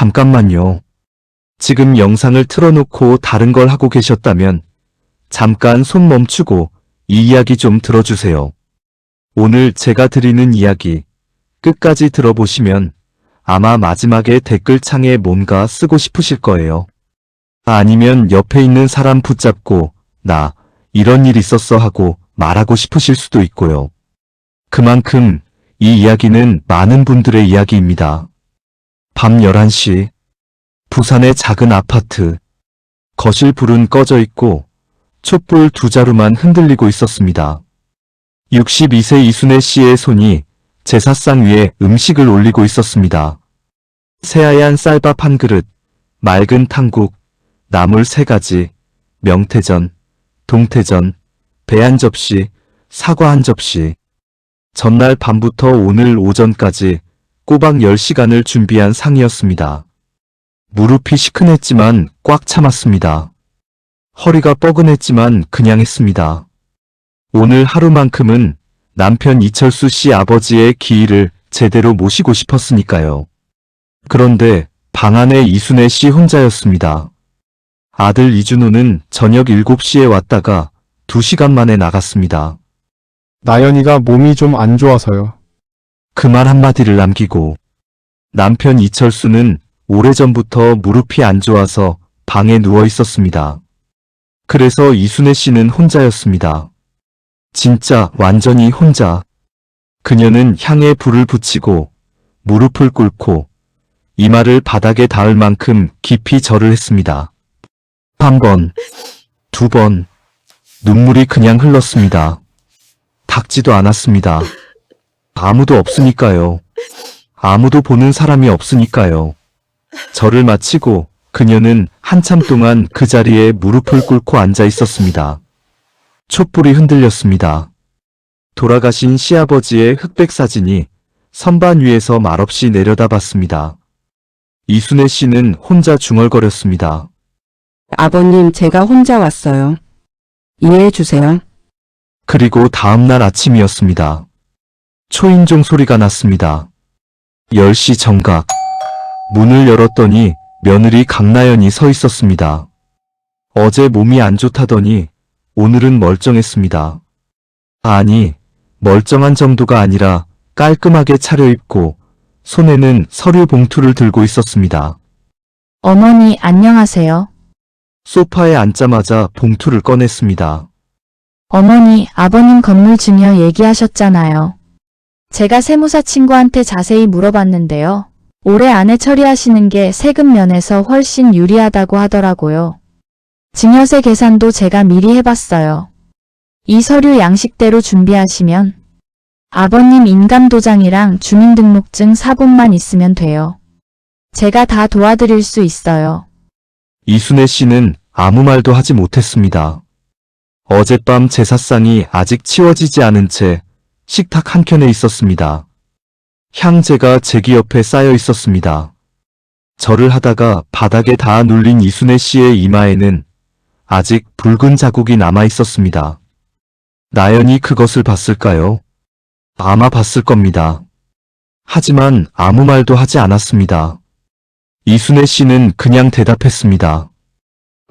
잠깐만요. 지금 영상을 틀어놓고 다른 걸 하고 계셨다면 잠깐 손 멈추고 이 이야기 좀 들어주세요. 오늘 제가 드리는 이야기 끝까지 들어보시면 아마 마지막에 댓글창에 뭔가 쓰고 싶으실 거예요. 아니면 옆에 있는 사람 붙잡고 나 이런 일 있었어 하고 말하고 싶으실 수도 있고요. 그만큼 이 이야기는 많은 분들의 이야기입니다. 밤 11시 부산의 작은 아파트 거실 불은 꺼져 있고 촛불 두 자루만 흔들리고 있었습니다. 62세 이순애 씨의 손이 제사상 위에 음식을 올리고 있었습니다. 새하얀 쌀밥 한 그릇, 맑은 탕국, 나물 3가지, 명태전, 동태전, 배 한 접시, 사과 한 접시. 전날 밤부터 오늘 오전까지 꼬박 10시간을 준비한 상이었습니다. 무릎이 시큰했지만 꽉 참았습니다. 허리가 뻐근했지만 그냥 했습니다. 오늘 하루만큼은 남편 이철수 씨 아버지의 기일을 제대로 모시고 싶었으니까요. 그런데 방 안에 이순애 씨 혼자였습니다. 아들 이준호는 저녁 7시에 왔다가 2시간 만에 나갔습니다. 나연이가 몸이 좀 안 좋아서요. 그 말 한마디를 남기고 남편 이철수는 오래전부터 무릎이 안 좋아서 방에 누워 있었습니다. 그래서 이순애 씨는 혼자였습니다. 진짜 완전히 혼자. 그녀는 향에 불을 붙이고 무릎을 꿇고 이마를 바닥에 닿을 만큼 깊이 절을 했습니다. 1번, 2번, 눈물이 그냥 흘렀습니다. 닦지도 않았습니다. 아무도 없으니까요. 아무도 보는 사람이 없으니까요. 절을 마치고 그녀는 한참 동안 그 자리에 무릎을 꿇고 앉아 있었습니다. 촛불이 흔들렸습니다. 돌아가신 시아버지의 흑백 사진이 선반 위에서 말없이 내려다봤습니다. 이순애 씨는 혼자 중얼거렸습니다. 아버님, 제가 혼자 왔어요. 이해해 주세요. 그리고 다음날 아침이었습니다. 초인종 소리가 났습니다. 10시 정각. 문을 열었더니 며느리 강나연이 서 있었습니다. 어제 몸이 안 좋다더니 오늘은 멀쩡했습니다. 아니, 멀쩡한 정도가 아니라 깔끔하게 차려입고 손에는 서류 봉투를 들고 있었습니다. 어머니, 안녕하세요. 소파에 앉자마자 봉투를 꺼냈습니다. 어머니, 아버님 건물 증여 얘기하셨잖아요. 제가 세무사 친구한테 자세히 물어봤는데요. 올해 안에 처리하시는 게 세금 면에서 훨씬 유리하다고 하더라고요. 증여세 계산도 제가 미리 해봤어요. 이 서류 양식대로 준비하시면 아버님 인감도장이랑 주민등록증 사본만 있으면 돼요. 제가 다 도와드릴 수 있어요. 이순애 씨는 아무 말도 하지 못했습니다. 어젯밤 제사상이 아직 치워지지 않은 채 식탁 한켠에 있었습니다. 향재가 제기 옆에 쌓여 있었습니다. 절을 하다가 바닥에 닿아 눌린 이순애 씨의 이마에는 아직 붉은 자국이 남아 있었습니다. 나연이 그것을 봤을까요? 아마 봤을 겁니다. 하지만 아무 말도 하지 않았습니다. 이순애 씨는 그냥 대답했습니다.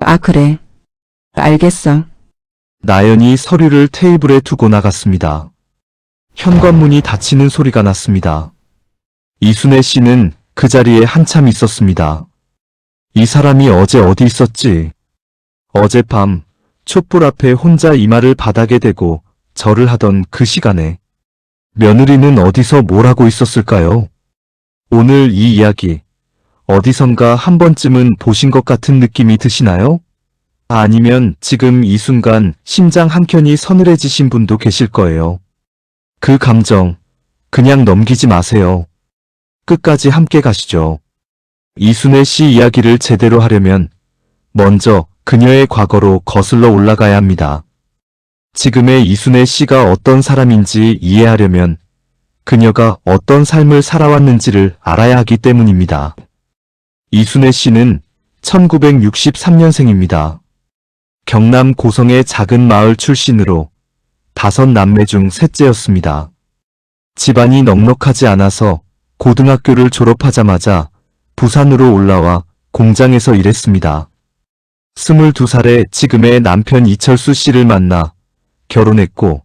아, 그래. 알겠어. 나연이 서류를 테이블에 두고 나갔습니다. 현관문이 닫히는 소리가 났습니다. 이순애 씨는 그 자리에 한참 있었습니다. 이 사람이 어제 어디 있었지? 어젯밤 촛불 앞에 혼자 이마를 바닥에 대고 절을 하던 그 시간에 며느리는 어디서 뭘 하고 있었을까요? 오늘 이 이야기 어디선가 한 번쯤은 보신 것 같은 느낌이 드시나요? 아니면 지금 이 순간 심장 한켠이 서늘해지신 분도 계실 거예요. 그 감정 그냥 넘기지 마세요. 끝까지 함께 가시죠. 이순애 씨 이야기를 제대로 하려면 먼저 그녀의 과거로 거슬러 올라가야 합니다. 지금의 이순애 씨가 어떤 사람인지 이해하려면 그녀가 어떤 삶을 살아왔는지를 알아야 하기 때문입니다. 이순애 씨는 1963년생입니다. 경남 고성의 작은 마을 출신으로 5남매 중 셋째였습니다. 집안이 넉넉하지 않아서 고등학교를 졸업하자마자 부산으로 올라와 공장에서 일했습니다. 22살에 지금의 남편 이철수 씨를 만나 결혼했고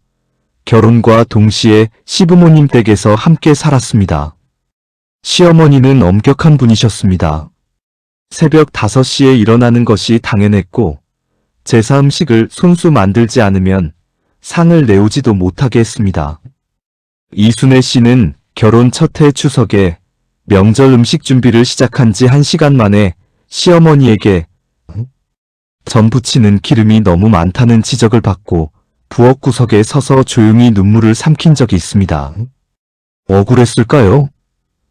결혼과 동시에 시부모님 댁에서 함께 살았습니다. 시어머니는 엄격한 분이셨습니다. 새벽 5시에 일어나는 것이 당연했고 제사 음식을 손수 만들지 않으면 상을 내오지도 못하게 했습니다. 이순애 씨는 결혼 첫 해 추석에 명절 음식 준비를 시작한 지 1시간 만에 시어머니에게 전 부치는 기름이 너무 많다는 지적을 받고 부엌 구석에 서서 조용히 눈물을 삼킨 적이 있습니다. 억울했을까요?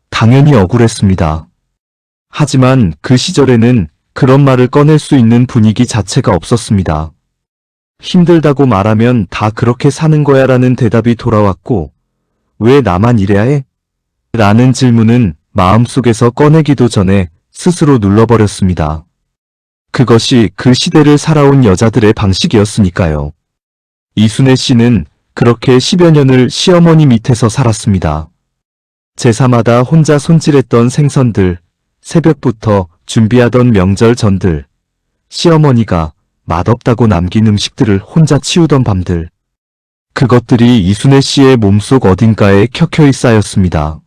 당연히 억울했습니다. 하지만 그 시절에는 그런 말을 꺼낼 수 있는 분위기 자체가 없었습니다. 힘들다고 말하면 다 그렇게 사는 거야 라는 대답이 돌아왔고 왜 나만 이래야 해? 라는 질문은 마음속에서 꺼내기도 전에 스스로 눌러버렸습니다. 그것이 그 시대를 살아온 여자들의 방식이었으니까요. 이순애 씨는 그렇게 10여 년을 시어머니 밑에서 살았습니다. 제사마다 혼자 손질했던 생선들, 새벽부터 준비하던 명절 전들, 시어머니가 맛없다고 남긴 음식들을 혼자 치우던 밤들. 그것들이 이순애 씨의 몸속 어딘가에 켜켜이 쌓였습니다.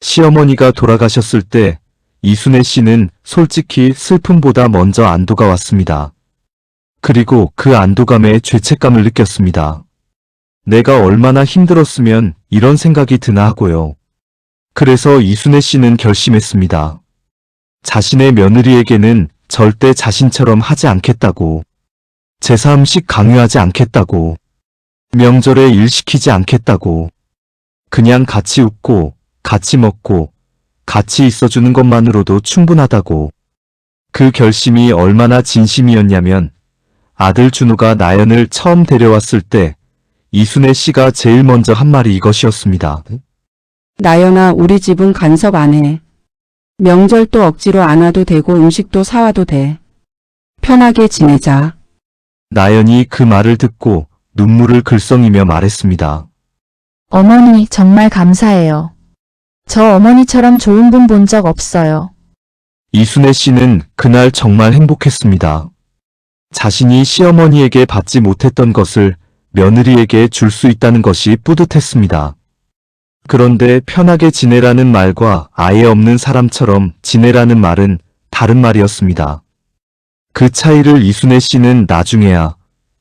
시어머니가 돌아가셨을 때 이순애 씨는 솔직히 슬픔보다 먼저 안도가 왔습니다. 그리고 그 안도감에 죄책감을 느꼈습니다. 내가 얼마나 힘들었으면 이런 생각이 드나 하고요. 그래서 이순애 씨는 결심했습니다. 자신의 며느리에게는 절대 자신처럼 하지 않겠다고, 제사 음식 강요하지 않겠다고, 명절에 일 시키지 않겠다고, 그냥 같이 웃고, 같이 먹고, 같이 있어주는 것만으로도 충분하다고. 그 결심이 얼마나 진심이었냐면 아들 준호가 나연을 처음 데려왔을 때 이순애 씨가 제일 먼저 한 말이 이것이었습니다. 나연아, 우리 집은 간섭 안 해. 명절도 억지로 안 와도 되고 음식도 사와도 돼. 편하게 지내자. 나연이 그 말을 듣고 눈물을 글썽이며 말했습니다. 어머니 정말 감사해요. 저 어머니처럼 좋은 분 본 적 없어요. 이순애 씨는 그날 정말 행복했습니다. 자신이 시어머니에게 받지 못했던 것을 며느리에게 줄 수 있다는 것이 뿌듯했습니다. 그런데 편하게 지내라는 말과 아예 없는 사람처럼 지내라는 말은 다른 말이었습니다. 그 차이를 이순애 씨는 나중에야,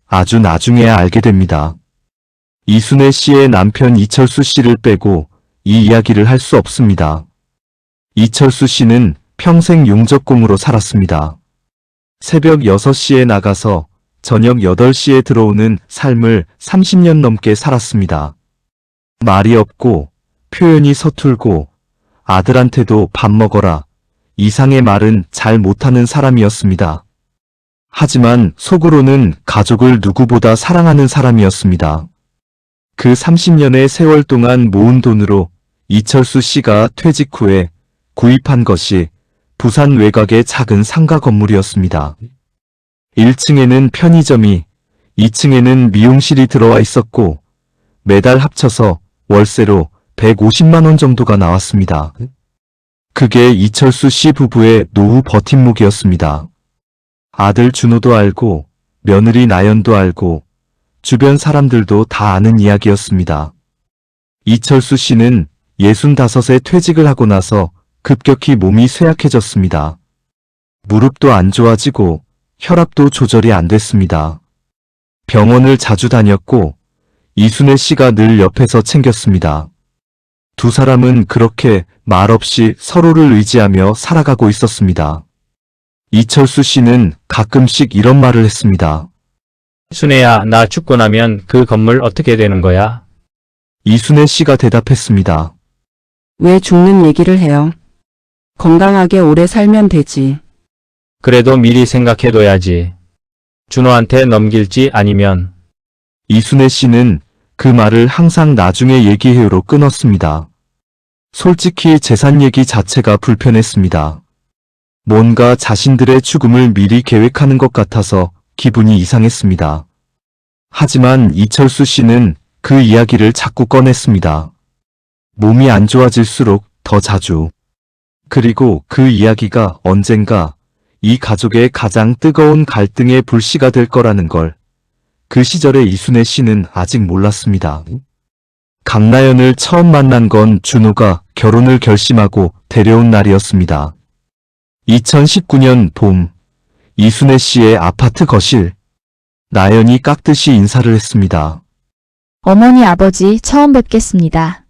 아주 나중에야 알게 됩니다. 이순애 씨의 남편 이철수 씨를 빼고 이 이야기를 할 수 없습니다. 이철수 씨는 평생 용접공으로 살았습니다. 새벽 6시에 나가서 저녁 8시에 들어오는 삶을 30년 넘게 살았습니다. 말이 없고 표현이 서툴고 아들한테도 밥 먹어라 이상의 말은 잘 못하는 사람이었습니다. 하지만 속으로는 가족을 누구보다 사랑하는 사람이었습니다. 그 30년의 세월 동안 모은 돈으로 이철수 씨가 퇴직 후에 구입한 것이 부산 외곽의 작은 상가 건물이었습니다. 1층에는 편의점이, 2층에는 미용실이 들어와 있었고 매달 합쳐서 월세로 150만 원 정도가 나왔습니다. 그게 이철수 씨 부부의 노후 버팀목이었습니다. 아들 준호도 알고 며느리 나연도 알고 주변 사람들도 다 아는 이야기였습니다. 이철수 씨는 65에 퇴직을 하고 나서 급격히 몸이 쇠약해졌습니다. 무릎도 안 좋아지고 혈압도 조절이 안 됐습니다. 병원을 자주 다녔고 이순애 씨가 늘 옆에서 챙겼습니다. 두 사람은 그렇게 말없이 서로를 의지하며 살아가고 있었습니다. 이철수 씨는 가끔씩 이런 말을 했습니다. 순애야, 나 죽고 나면 그 건물 어떻게 되는 거야? 이순애 씨가 대답했습니다. 왜 죽는 얘기를 해요? 건강하게 오래 살면 되지. 그래도 미리 생각해둬야지. 준호한테 넘길지 아니면. 이순애 씨는 그 말을 항상 나중에 얘기해요로 끊었습니다. 솔직히 재산 얘기 자체가 불편했습니다. 뭔가 자신들의 죽음을 미리 계획하는 것 같아서 기분이 이상했습니다. 하지만 이철수 씨는 그 이야기를 자꾸 꺼냈습니다. 몸이 안 좋아질수록 더 자주. 그리고 그 이야기가 언젠가 이 가족의 가장 뜨거운 갈등의 불씨가 될 거라는 걸 그 시절의 이순애 씨는 아직 몰랐습니다. 강나연을 처음 만난 건 준호가 결혼을 결심하고 데려온 날이었습니다. 2019년 봄, 이순애 씨의 아파트 거실. 나연이 깍듯이 인사를 했습니다. 어머니 아버지 처음 뵙겠습니다.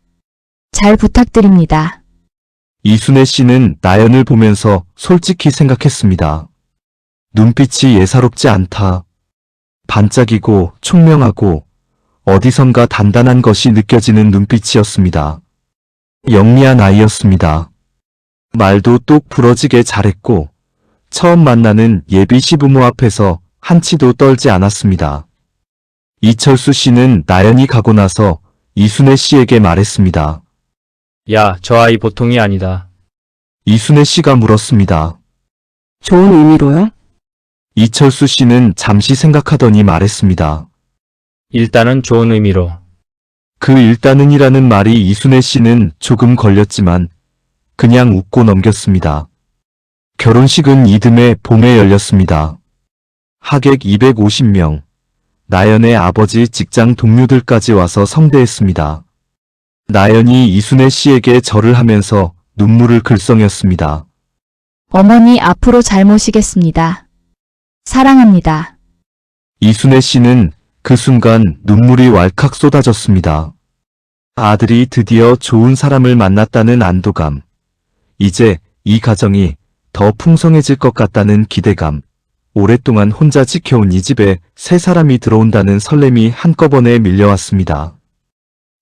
잘 부탁드립니다. 이순애 씨는 나연을 보면서 솔직히 생각했습니다. 눈빛이 예사롭지 않다. 반짝이고 총명하고 어디선가 단단한 것이 느껴지는 눈빛이었습니다. 영리한 아이였습니다. 말도 똑 부러지게 잘했고 처음 만나는 예비 시부모 앞에서 한치도 떨지 않았습니다. 이철수 씨는 나연이 가고 나서 이순애 씨에게 말했습니다. 야, 저 아이 보통이 아니다. 이순애 씨가 물었습니다. 좋은 의미로요? 이철수 씨는 잠시 생각하더니 말했습니다. 일단은 좋은 의미로. 그 일단은이라는 말이 이순애 씨는 조금 걸렸지만 그냥 웃고 넘겼습니다. 결혼식은 이듬해 봄에 열렸습니다. 하객 250명, 나연의 아버지 직장 동료들까지 와서 성대했습니다. 나연이 이순애 씨에게 절을 하면서 눈물을 글썽였습니다. 어머니 앞으로 잘 모시겠습니다. 사랑합니다. 이순애 씨는 그 순간 눈물이 왈칵 쏟아졌습니다. 아들이 드디어 좋은 사람을 만났다는 안도감, 이제 이 가정이 더 풍성해질 것 같다는 기대감, 오랫동안 혼자 지켜온 이 집에 새 사람이 들어온다는 설렘이 한꺼번에 밀려왔습니다.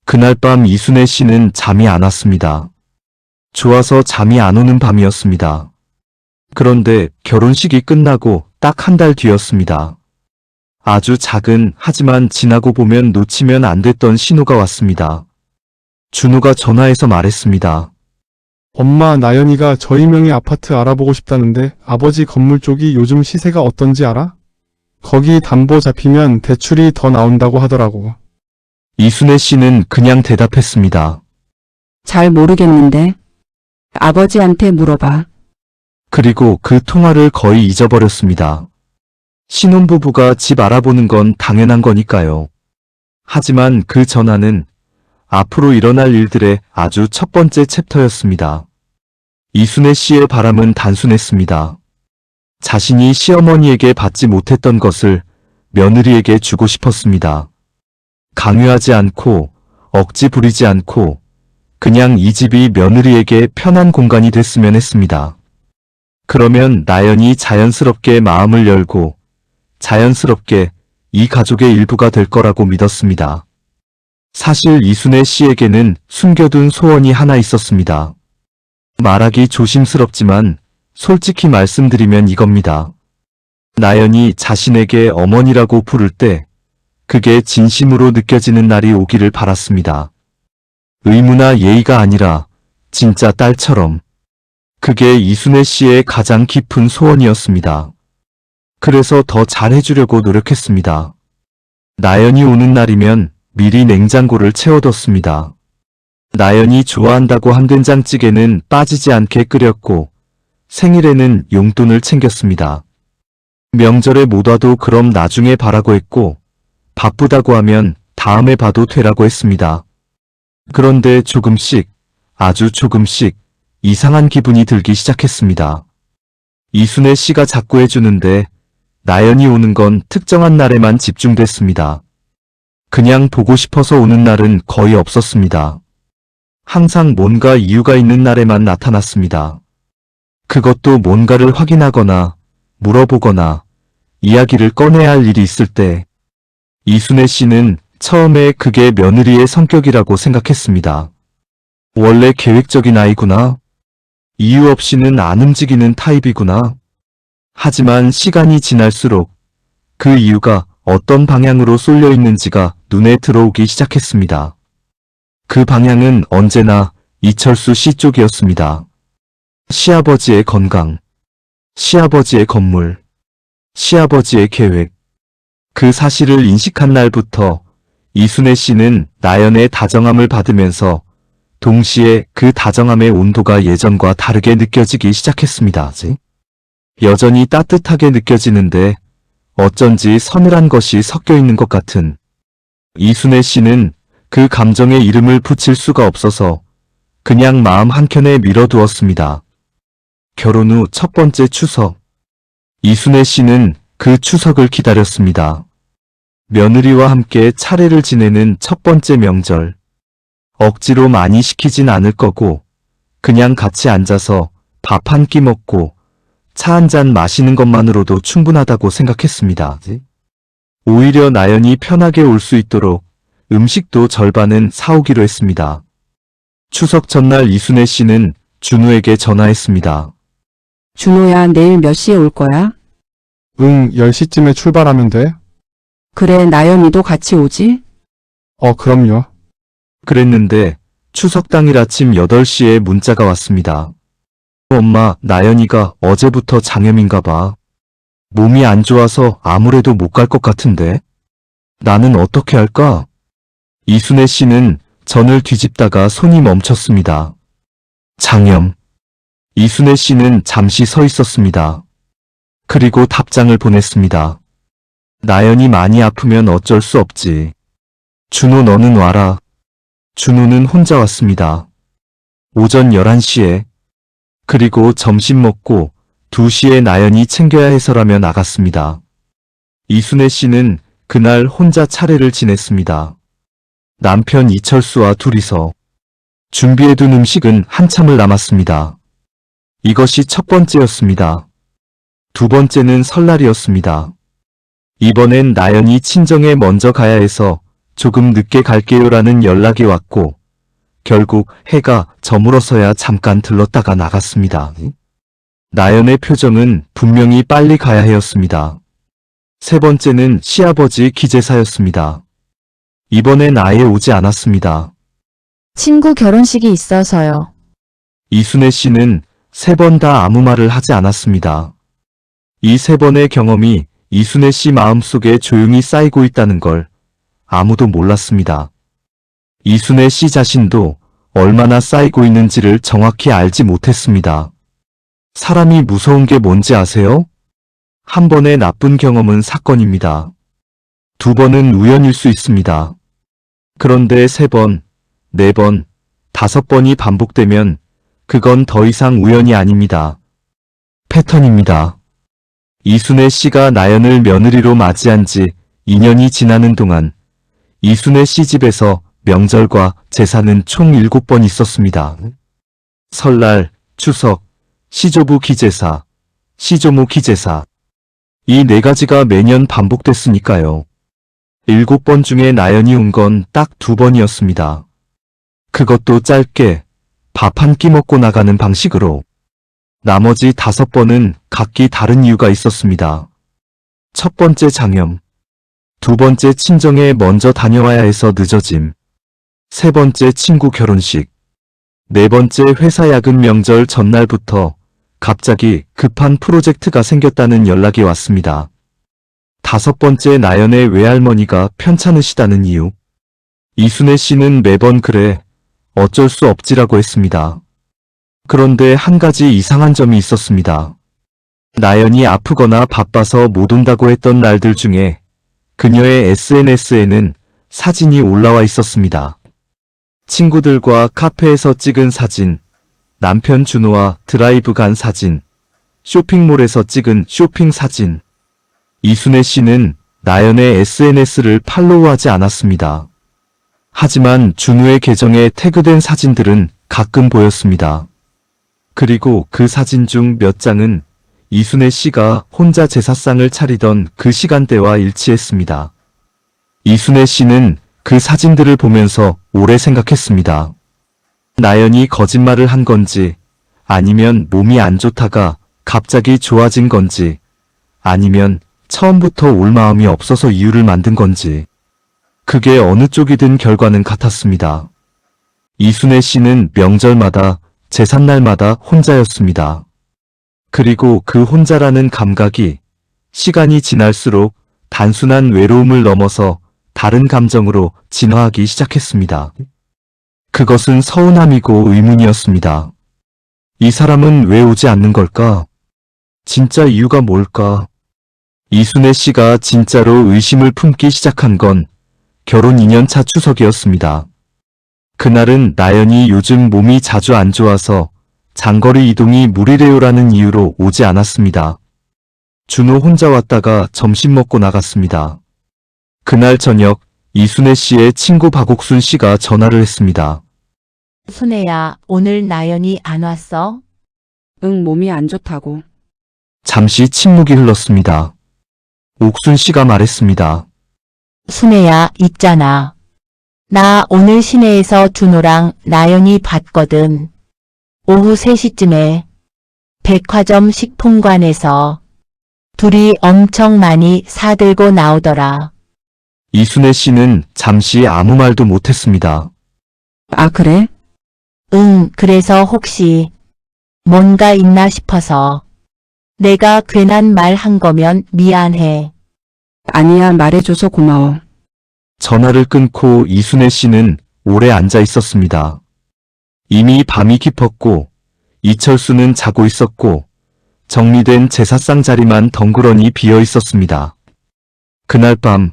그날 밤 이순애 씨는 잠이 안 왔습니다. 좋아서 잠이 안 오는 밤이었습니다. 그런데 결혼식이 끝나고 딱 한 달 뒤였습니다. 아주 작은 하지만 지나고 보면 놓치면 안 됐던 신호가 왔습니다. 준호가 전화해서 말했습니다. 엄마, 나연이가 저희 명의 아파트 알아보고 싶다는데 아버지 건물 쪽이 요즘 시세가 어떤지 알아? 거기 담보 잡히면 대출이 더 나온다고 하더라고. 이순애 씨는 그냥 대답했습니다. 잘 모르겠는데. 아버지한테 물어봐. 그리고 그 통화를 거의 잊어버렸습니다. 신혼부부가 집 알아보는 건 당연한 거니까요. 하지만 그 전화는 앞으로 일어날 일들의 아주 첫 번째 챕터였습니다. 이순애 씨의 바람은 단순했습니다. 자신이 시어머니에게 받지 못했던 것을 며느리에게 주고 싶었습니다. 강요하지 않고 억지 부리지 않고 그냥 이 집이 며느리에게 편한 공간이 됐으면 했습니다. 그러면 나연이 자연스럽게 마음을 열고 자연스럽게 이 가족의 일부가 될 거라고 믿었습니다. 사실 이순애 씨에게는 숨겨둔 소원이 하나 있었습니다. 말하기 조심스럽지만 솔직히 말씀드리면 이겁니다. 나연이 자신에게 어머니라고 부를 때 그게 진심으로 느껴지는 날이 오기를 바랐습니다. 의무나 예의가 아니라 진짜 딸처럼. 그게 이순애 씨의 가장 깊은 소원이었습니다. 그래서 더 잘해주려고 노력했습니다. 나연이 오는 날이면 미리 냉장고를 채워뒀습니다. 나연이 좋아한다고 한 된장찌개는 빠지지 않게 끓였고 생일에는 용돈을 챙겼습니다. 명절에 못 와도 그럼 나중에 봐라고 했고 바쁘다고 하면 다음에 봐도 되라고 했습니다. 그런데 조금씩, 아주 조금씩 이상한 기분이 들기 시작했습니다. 이순애 씨가 자꾸 해주는데 나연이 오는 건 특정한 날에만 집중됐습니다. 그냥 보고 싶어서 오는 날은 거의 없었습니다. 항상 뭔가 이유가 있는 날에만 나타났습니다. 그것도 뭔가를 확인하거나 물어보거나 이야기를 꺼내야 할 일이 있을 때. 이순애 씨는 처음에 그게 며느리의 성격이라고 생각했습니다. 원래 계획적인 아이구나. 이유 없이는 안 움직이는 타입이구나. 하지만 시간이 지날수록 그 이유가 어떤 방향으로 쏠려 있는지가 눈에 들어오기 시작했습니다. 그 방향은 언제나 이철수 씨 쪽이었습니다. 시아버지의 건강, 시아버지의 건물, 시아버지의 계획. 그 사실을 인식한 날부터 이순애 씨는 나연의 다정함을 받으면서 동시에 그 다정함의 온도가 예전과 다르게 느껴지기 시작했습니다. 여전히 따뜻하게 느껴지는데 어쩐지 서늘한 것이 섞여 있는 것 같은 이순애 씨는 그 감정에 이름을 붙일 수가 없어서 그냥 마음 한켠에 밀어두었습니다. 결혼 후 첫 번째 추석. 이순애 씨는 그 추석을 기다렸습니다. 며느리와 함께 차례를 지내는 첫 번째 명절. 억지로 많이 시키진 않을 거고 그냥 같이 앉아서 밥 한 끼 먹고 차 한 잔 마시는 것만으로도 충분하다고 생각했습니다. 오히려 나연이 편하게 올 수 있도록 음식도 절반은 사오기로 했습니다. 추석 전날 이순애 씨는 준우에게 전화했습니다. 준호야, 내일 몇 시에 올 거야? 응, 10시쯤에 출발하면 돼. 그래, 나연이도 같이 오지? 그럼요. 그랬는데 추석 당일 아침 8시에 문자가 왔습니다. 엄마, 나연이가 어제부터 장염인가 봐. 몸이 안 좋아서 아무래도 못 갈 것 같은데. 나는 어떻게 할까? 이순애 씨는 전을 뒤집다가 손이 멈췄습니다. 장염. 이순애 씨는 잠시 서 있었습니다. 그리고 답장을 보냈습니다. 나연이 많이 아프면 어쩔 수 없지. 준호 너는 와라. 준호는 혼자 왔습니다. 오전 11시에. 그리고 점심 먹고 2시에 나연이 챙겨야 해서라며 나갔습니다. 이순애 씨는 그날 혼자 차례를 지냈습니다. 남편 이철수와 둘이서 준비해둔 음식은 한참을 남았습니다. 이것이 첫 번째였습니다. 두 번째는 설날이었습니다. 이번엔 나연이 친정에 먼저 가야 해서 조금 늦게 갈게요라는 연락이 왔고 결국 해가 저물어서야 잠깐 들렀다가 나갔습니다. 나연의 표정은 분명히 빨리 가야 해였습니다. 세 번째는 시아버지 기제사였습니다. 이번엔 아예 오지 않았습니다. 친구 결혼식이 있어서요. 이순애 씨는 3번 다 아무 말을 하지 않았습니다. 이 3번의 경험이 이순애 씨 마음속에 조용히 쌓이고 있다는 걸 아무도 몰랐습니다. 이순애 씨 자신도 얼마나 쌓이고 있는지를 정확히 알지 못했습니다. 사람이 무서운 게 뭔지 아세요? 한 번의 나쁜 경험은 사건입니다. 2번은 우연일 수 있습니다. 그런데 3번, 4번, 5번이 반복되면 그건 더 이상 우연이 아닙니다. 패턴입니다. 이순애 씨가 나연을 며느리로 맞이한 지 2년이 지나는 동안 이순애 씨 집에서 명절과 제사는 총 7번 있었습니다. 설날, 추석, 시조부 기제사, 시조모 기제사. 이 4가지가 매년 반복됐으니까요. 7번 중에 나연이 온 건 딱 2번이었습니다. 그것도 짧게 밥 한 끼 먹고 나가는 방식으로. 나머지 5번은 각기 다른 이유가 있었습니다. 첫 번째 장염. 2번째 친정에 먼저 다녀와야 해서 늦어짐. 3번째 친구 결혼식. 4번째 회사 야근 명절 전날부터 갑자기 급한 프로젝트가 생겼다는 연락이 왔습니다. 5번째 나연의 외할머니가 편찮으시다는 이유. 이순애 씨는 매번 그래, 어쩔 수 없지라고 했습니다. 그런데 한 가지 이상한 점이 있었습니다. 나연이 아프거나 바빠서 못 온다고 했던 날들 중에 그녀의 SNS에는 사진이 올라와 있었습니다. 친구들과 카페에서 찍은 사진, 남편 준호와 드라이브 간 사진, 쇼핑몰에서 찍은 쇼핑 사진. 이순애 씨는 나연의 SNS를 팔로우하지 않았습니다. 하지만 준우의 계정에 태그된 사진들은 가끔 보였습니다. 그리고 그 사진 중 몇 장은 이순애 씨가 혼자 제사상을 차리던 그 시간대와 일치했습니다. 이순애 씨는 그 사진들을 보면서 오래 생각했습니다. 나연이 거짓말을 한 건지, 아니면 몸이 안 좋다가 갑자기 좋아진 건지, 아니면 처음부터 올 마음이 없어서 이유를 만든 건지. 그게 어느 쪽이든 결과는 같았습니다. 이순애 씨는 명절마다 제삿날마다 혼자였습니다. 그리고 그 혼자라는 감각이 시간이 지날수록 단순한 외로움을 넘어서 다른 감정으로 진화하기 시작했습니다. 그것은 서운함이고 의문이었습니다. 이 사람은 왜 오지 않는 걸까? 진짜 이유가 뭘까? 이순애 씨가 진짜로 의심을 품기 시작한 건 결혼 2년차 추석이었습니다. 그날은 나연이 요즘 몸이 자주 안 좋아서 장거리 이동이 무리래요라는 이유로 오지 않았습니다. 준호 혼자 왔다가 점심 먹고 나갔습니다. 그날 저녁 이순애 씨의 친구 박옥순 씨가 전화를 했습니다. 순애야, 오늘 나연이 안 왔어? 응, 몸이 안 좋다고. 잠시 침묵이 흘렀습니다. 옥순 씨가 말했습니다. 순애야, 있잖아. 나 오늘 시내에서 준호랑 나연이 봤거든. 오후 3시쯤에 백화점 식품관에서 둘이 엄청 많이 사들고 나오더라. 이순애 씨는 잠시 아무 말도 못했습니다. 아, 그래? 응, 그래서 혹시 뭔가 있나 싶어서 내가 괜한 말 한 거면 미안해. 아니야, 말해줘서 고마워. 전화를 끊고 이순애 씨는 오래 앉아 있었습니다. 이미 밤이 깊었고 이철수는 자고 있었고 정리된 제사상 자리만 덩그러니 비어 있었습니다. 그날 밤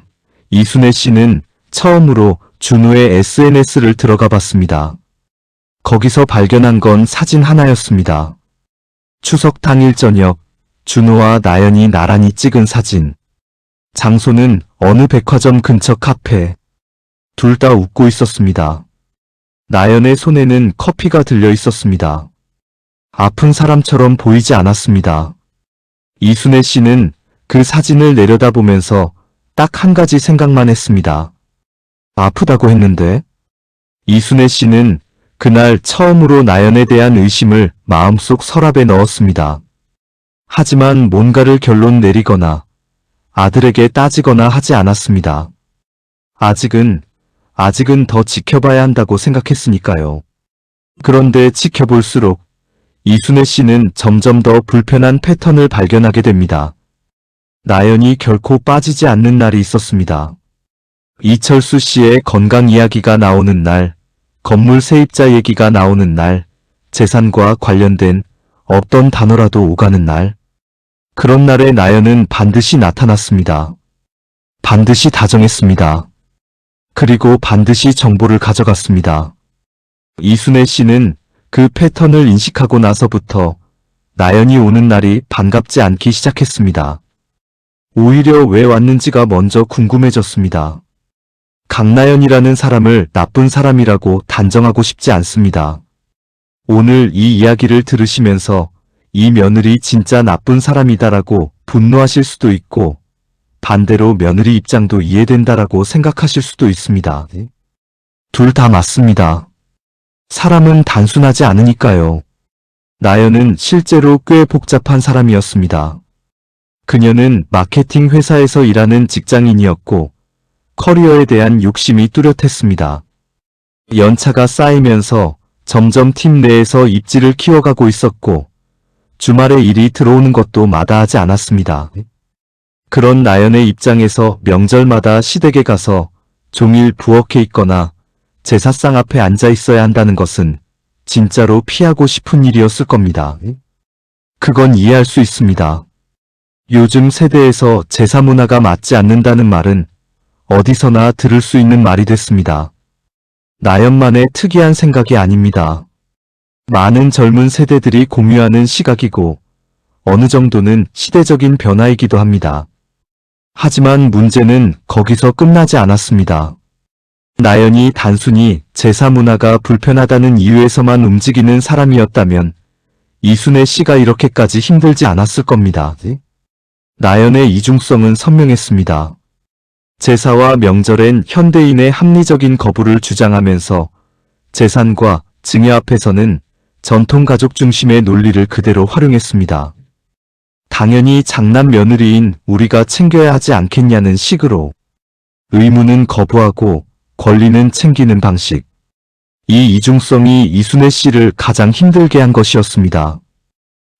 이순애 씨는 처음으로 준호의 SNS를 들어가 봤습니다. 거기서 발견한 건 사진 하나였습니다. 추석 당일 저녁 준호와 나연이 나란히 찍은 사진. 장소는 어느 백화점 근처 카페. 둘 다 웃고 있었습니다. 나연의 손에는 커피가 들려 있었습니다. 아픈 사람처럼 보이지 않았습니다. 이순애 씨는 그 사진을 내려다보면서 딱 한 가지 생각만 했습니다. 아프다고 했는데? 이순애 씨는 그날 처음으로 나연에 대한 의심을 마음속 서랍에 넣었습니다. 하지만 뭔가를 결론 내리거나 아들에게 따지거나 하지 않았습니다. 아직은 더 지켜봐야 한다고 생각했으니까요. 그런데 지켜볼수록 이순애 씨는 점점 더 불편한 패턴을 발견하게 됩니다. 나연이 결코 빠지지 않는 날이 있었습니다. 이철수 씨의 건강 이야기가 나오는 날, 건물 세입자 얘기가 나오는 날, 재산과 관련된 어떤 단어라도 오가는 날. 그런 날에 나연은 반드시 나타났습니다. 반드시 다정했습니다. 그리고 반드시 정보를 가져갔습니다. 이순애 씨는 그 패턴을 인식하고 나서부터 나연이 오는 날이 반갑지 않기 시작했습니다. 오히려 왜 왔는지가 먼저 궁금해졌습니다. 강나연이라는 사람을 나쁜 사람이라고 단정하고 싶지 않습니다. 오늘 이 이야기를 들으시면서 이 며느리 진짜 나쁜 사람이다라고 분노하실 수도 있고 반대로 며느리 입장도 이해된다라고 생각하실 수도 있습니다. 둘 다 맞습니다. 사람은 단순하지 않으니까요. 나연은 실제로 꽤 복잡한 사람이었습니다. 그녀는 마케팅 회사에서 일하는 직장인이었고 커리어에 대한 욕심이 뚜렷했습니다. 연차가 쌓이면서 점점 팀 내에서 입지를 키워가고 있었고 주말에 일이 들어오는 것도 마다하지 않았습니다. 그런 나연의 입장에서 명절마다 시댁에 가서 종일 부엌에 있거나 제사상 앞에 앉아 있어야 한다는 것은 진짜로 피하고 싶은 일이었을 겁니다. 그건 이해할 수 있습니다. 요즘 세대에서 제사 문화가 맞지 않는다는 말은 어디서나 들을 수 있는 말이 됐습니다. 나연만의 특이한 생각이 아닙니다. 많은 젊은 세대들이 공유하는 시각이고 어느 정도는 시대적인 변화이기도 합니다. 하지만 문제는 거기서 끝나지 않았습니다. 나연이 단순히 제사 문화가 불편하다는 이유에서만 움직이는 사람이었다면 이순애 씨가 이렇게까지 힘들지 않았을 겁니다. 나연의 이중성은 선명했습니다. 제사와 명절엔 현대인의 합리적인 거부를 주장하면서 재산과 증여 앞에서는 전통 가족 중심의 논리를 그대로 활용했습니다. 당연히 장남 며느리인 우리가 챙겨야 하지 않겠냐는 식으로 의무는 거부하고 권리는 챙기는 방식. 이 이중성이 이순애 씨를 가장 힘들게 한 것이었습니다.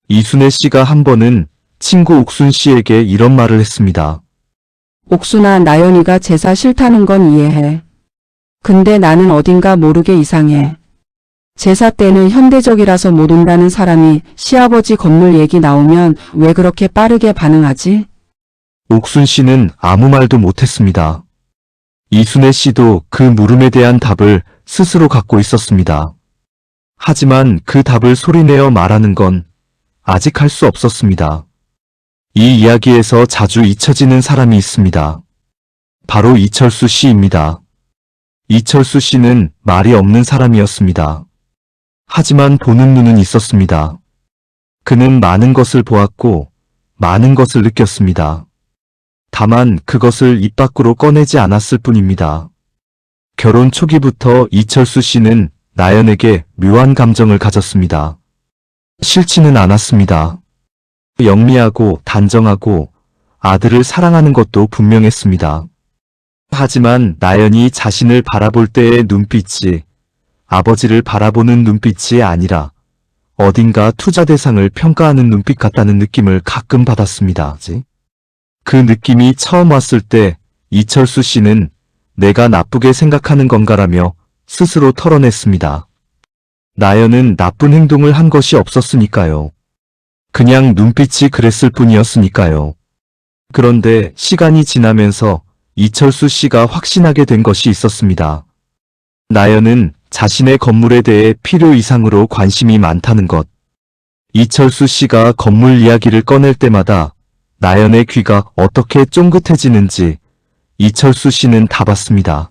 이순애 씨가 한 번은 친구 옥순 씨에게 이런 말을 했습니다. 옥순아, 나연이가 제사 싫다는 건 이해해. 근데 나는 어딘가 모르게 이상해. 제사 때는 현대적이라서 못 온다는 사람이 시아버지 건물 얘기 나오면 왜 그렇게 빠르게 반응하지? 옥순 씨는 아무 말도 못했습니다. 이순애 씨도 그 물음에 대한 답을 스스로 갖고 있었습니다. 하지만 그 답을 소리내어 말하는 건 아직 할 수 없었습니다. 이 이야기에서 자주 잊혀지는 사람이 있습니다. 바로 이철수 씨입니다. 이철수 씨는 말이 없는 사람이었습니다. 하지만 보는 눈은 있었습니다. 그는 많은 것을 보았고 많은 것을 느꼈습니다. 다만 그것을 입 밖으로 꺼내지 않았을 뿐입니다. 결혼 초기부터 이철수 씨는 나연에게 묘한 감정을 가졌습니다. 싫지는 않았습니다. 영리하고 단정하고 아들을 사랑하는 것도 분명했습니다. 하지만 나연이 자신을 바라볼 때의 눈빛이 아버지를 바라보는 눈빛이 아니라 어딘가 투자 대상을 평가하는 눈빛 같다는 느낌을 가끔 받았습니다. 그 느낌이 처음 왔을 때 이철수 씨는 내가 나쁘게 생각하는 건가라며 스스로 털어냈습니다. 나연은 나쁜 행동을 한 것이 없었으니까요. 그냥 눈빛이 그랬을 뿐이었으니까요. 그런데 시간이 지나면서 이철수 씨가 확신하게 된 것이 있었습니다. 나연은 자신의 건물에 대해 필요 이상으로 관심이 많다는 것. 이철수 씨가 건물 이야기를 꺼낼 때마다 나연의 귀가 어떻게 쫑긋해지는지 이철수 씨는 다 봤습니다.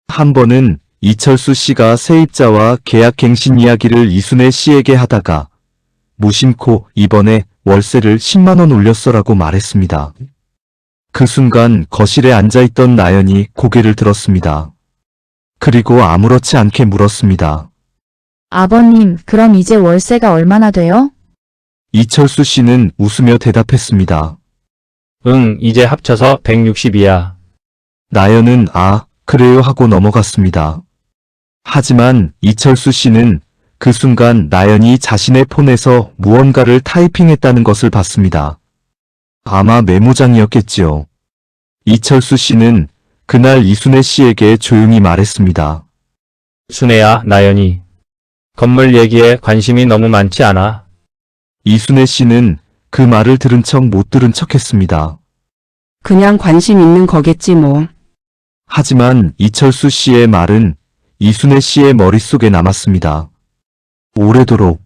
한 번은 이철수 씨가 세입자와 계약갱신 이야기를 이순애 씨에게 하다가 무심코 이번에 월세를 10만 원 올렸어라고 말했습니다. 그 순간 거실에 앉아있던 나연이 고개를 들었습니다. 그리고 아무렇지 않게 물었습니다. 아버님, 그럼 이제 월세가 얼마나 돼요? 이철수 씨는 웃으며 대답했습니다. 응, 이제 합쳐서 160이야. 나연은 아, 그래요 하고 넘어갔습니다. 하지만 이철수 씨는 그 순간 나연이 자신의 폰에서 무언가를 타이핑했다는 것을 봤습니다. 아마 메모장이었겠지요. 이철수 씨는 그날 이순애 씨에게 조용히 말했습니다. 순애야, 나연이. 건물 얘기에 관심이 너무 많지 않아? 이순애 씨는 그 말을 들은 척 못 들은 척 했습니다. 그냥 관심 있는 거겠지 뭐. 하지만 이철수 씨의 말은 이순애 씨의 머릿속에 남았습니다. 오래도록.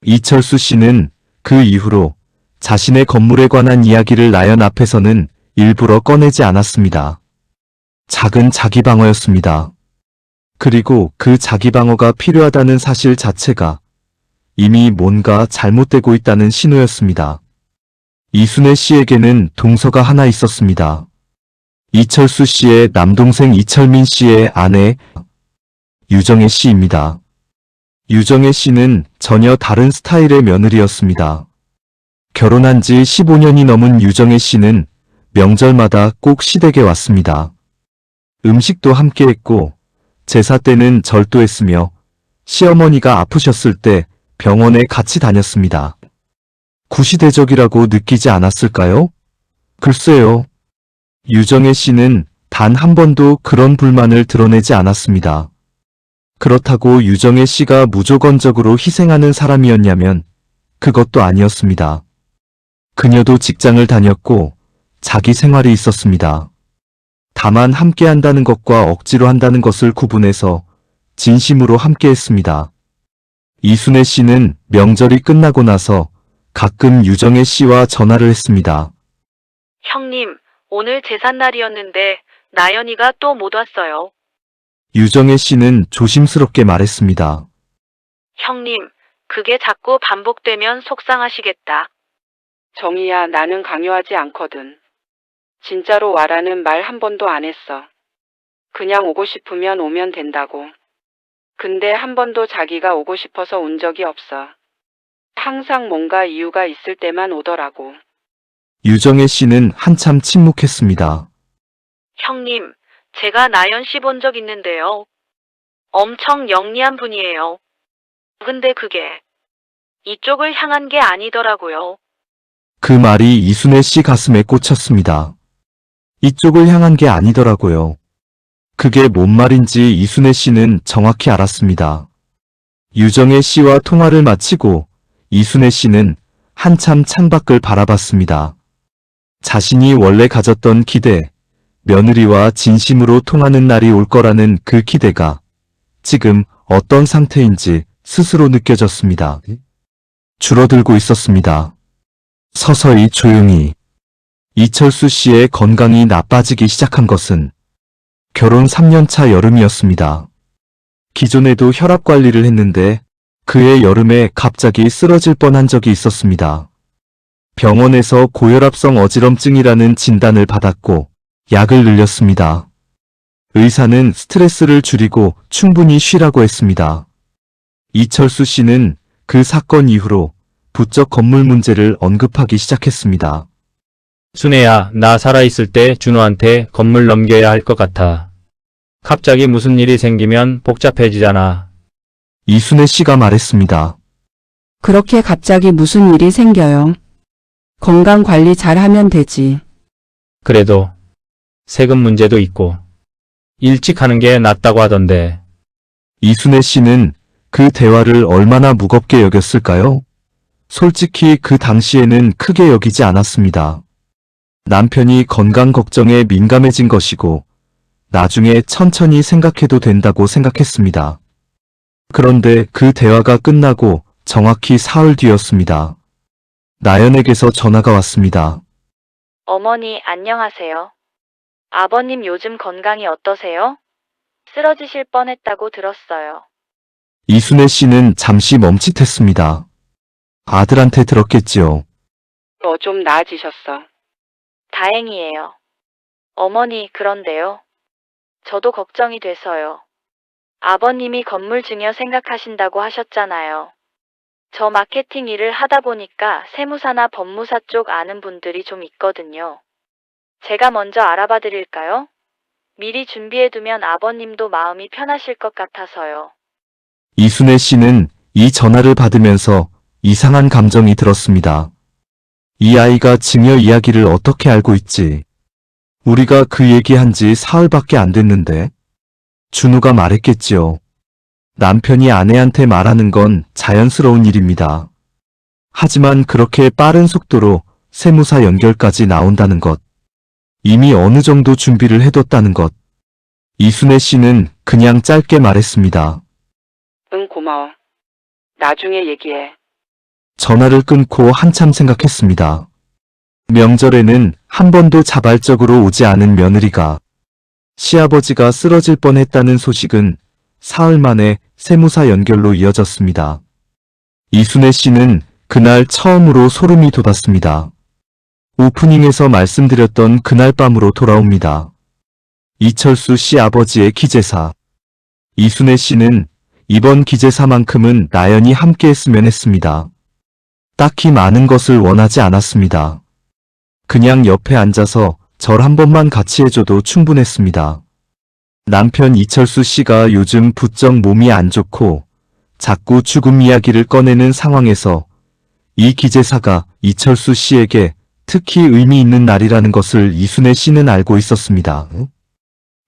이철수 씨는 그 이후로 자신의 건물에 관한 이야기를 나연 앞에서는 일부러 꺼내지 않았습니다. 작은 자기 방어였습니다. 그리고 그 자기 방어가 필요하다는 사실 자체가 이미 뭔가 잘못되고 있다는 신호였습니다. 이순애 씨에게는 동서가 하나 있었습니다. 이철수 씨의 남동생 이철민 씨의 아내 유정애 씨입니다. 유정애 씨는 전혀 다른 스타일의 며느리였습니다. 결혼한 지 15년이 넘은 유정애 씨는 명절마다 꼭 시댁에 왔습니다. 음식도 함께 했고 제사 때는 절도했으며 시어머니가 아프셨을 때 병원에 같이 다녔습니다. 구시대적이라고 느끼지 않았을까요? 글쎄요. 유정애 씨는 단 한 번도 그런 불만을 드러내지 않았습니다. 그렇다고 유정애 씨가 무조건적으로 희생하는 사람이었냐면 그것도 아니었습니다. 그녀도 직장을 다녔고 자기 생활이 있었습니다. 다만 함께 한다는 것과 억지로 한다는 것을 구분해서 진심으로 함께 했습니다. 이순애 씨는 명절이 끝나고 나서 가끔 유정애 씨와 전화를 했습니다. 형님, 오늘 제삿날이었는데 나연이가 또 못 왔어요. 유정애 씨는 조심스럽게 말했습니다. 형님, 그게 자꾸 반복되면 속상하시겠다. 정희야, 나는 강요하지 않거든. 진짜로 와라는 말 한 번도 안 했어. 그냥 오고 싶으면 오면 된다고. 근데 한 번도 자기가 오고 싶어서 온 적이 없어. 항상 뭔가 이유가 있을 때만 오더라고. 유정애 씨는 한참 침묵했습니다. 형님, 제가 나연 씨 본 적 있는데요. 엄청 영리한 분이에요. 근데 그게 이쪽을 향한 게 아니더라고요. 그 말이 이순애 씨 가슴에 꽂혔습니다. 이쪽을 향한 게 아니더라고요. 그게 뭔 말인지 이순애 씨는 정확히 알았습니다. 유정혜 씨와 통화를 마치고 이순애 씨는 한참 창밖을 바라봤습니다. 자신이 원래 가졌던 기대, 며느리와 진심으로 통하는 날이 올 거라는 그 기대가 지금 어떤 상태인지 스스로 느껴졌습니다. 줄어들고 있었습니다. 서서히 조용히. 이철수 씨의 건강이 나빠지기 시작한 것은 결혼 3년차 여름이었습니다. 기존에도 혈압 관리를 했는데 그해 여름에 갑자기 쓰러질 뻔한 적이 있었습니다. 병원에서 고혈압성 어지럼증이라는 진단을 받았고 약을 늘렸습니다. 의사는 스트레스를 줄이고 충분히 쉬라고 했습니다. 이철수 씨는 그 사건 이후로 부쩍 건물 문제를 언급하기 시작했습니다. 순애야, 나 살아있을 때 준호한테 건물 넘겨야 할 것 같아. 갑자기 무슨 일이 생기면 복잡해지잖아. 이순애 씨가 말했습니다. 그렇게 갑자기 무슨 일이 생겨요? 건강 관리 잘 하면 되지. 그래도 세금 문제도 있고 일찍 하는 게 낫다고 하던데. 이순애 씨는 그 대화를 얼마나 무겁게 여겼을까요? 솔직히 그 당시에는 크게 여기지 않았습니다. 남편이 건강 걱정에 민감해진 것이고 나중에 천천히 생각해도 된다고 생각했습니다. 그런데 그 대화가 끝나고 정확히 사흘 뒤였습니다. 나연에게서 전화가 왔습니다. 어머니, 안녕하세요. 아버님 요즘 건강이 어떠세요? 쓰러지실 뻔했다고 들었어요. 이순애 씨는 잠시 멈칫했습니다. 아들한테 들었겠지요. 좀 나아지셨어. 다행이에요. 어머니, 그런데요. 저도 걱정이 돼서요. 아버님이 건물 증여 생각하신다고 하셨잖아요. 저 마케팅 일을 하다 보니까 세무사나 법무사 쪽 아는 분들이 좀 있거든요. 제가 먼저 알아봐 드릴까요? 미리 준비해두면 아버님도 마음이 편하실 것 같아서요. 이순애 씨는 이 전화를 받으면서 이상한 감정이 들었습니다. 이 아이가 증여 이야기를 어떻게 알고 있지? 우리가 그 얘기한 지 사흘밖에 안 됐는데. 준우가 말했겠지요. 남편이 아내한테 말하는 건 자연스러운 일입니다. 하지만 그렇게 빠른 속도로 세무사 연결까지 나온다는 것. 이미 어느 정도 준비를 해뒀다는 것. 이순애 씨는 그냥 짧게 말했습니다. 응, 고마워. 나중에 얘기해. 전화를 끊고 한참 생각했습니다. 명절에는 한 번도 자발적으로 오지 않은 며느리가 시아버지가 쓰러질 뻔했다는 소식은 사흘 만에 세무사 연결로 이어졌습니다. 이순애 씨는 그날 처음으로 소름이 돋았습니다. 오프닝에서 말씀드렸던 그날 밤으로 돌아옵니다. 이철수 씨 아버지의 기재사. 이순애 씨는 이번 기재사만큼은 나연이 함께 했으면 했습니다. 딱히 많은 것을 원하지 않았습니다. 그냥 옆에 앉아서 절 한 번만 같이 해줘도 충분했습니다. 남편 이철수 씨가 요즘 부쩍 몸이 안 좋고 자꾸 죽음 이야기를 꺼내는 상황에서 이 기재사가 이철수 씨에게 특히 의미 있는 날이라는 것을 이순애 씨는 알고 있었습니다.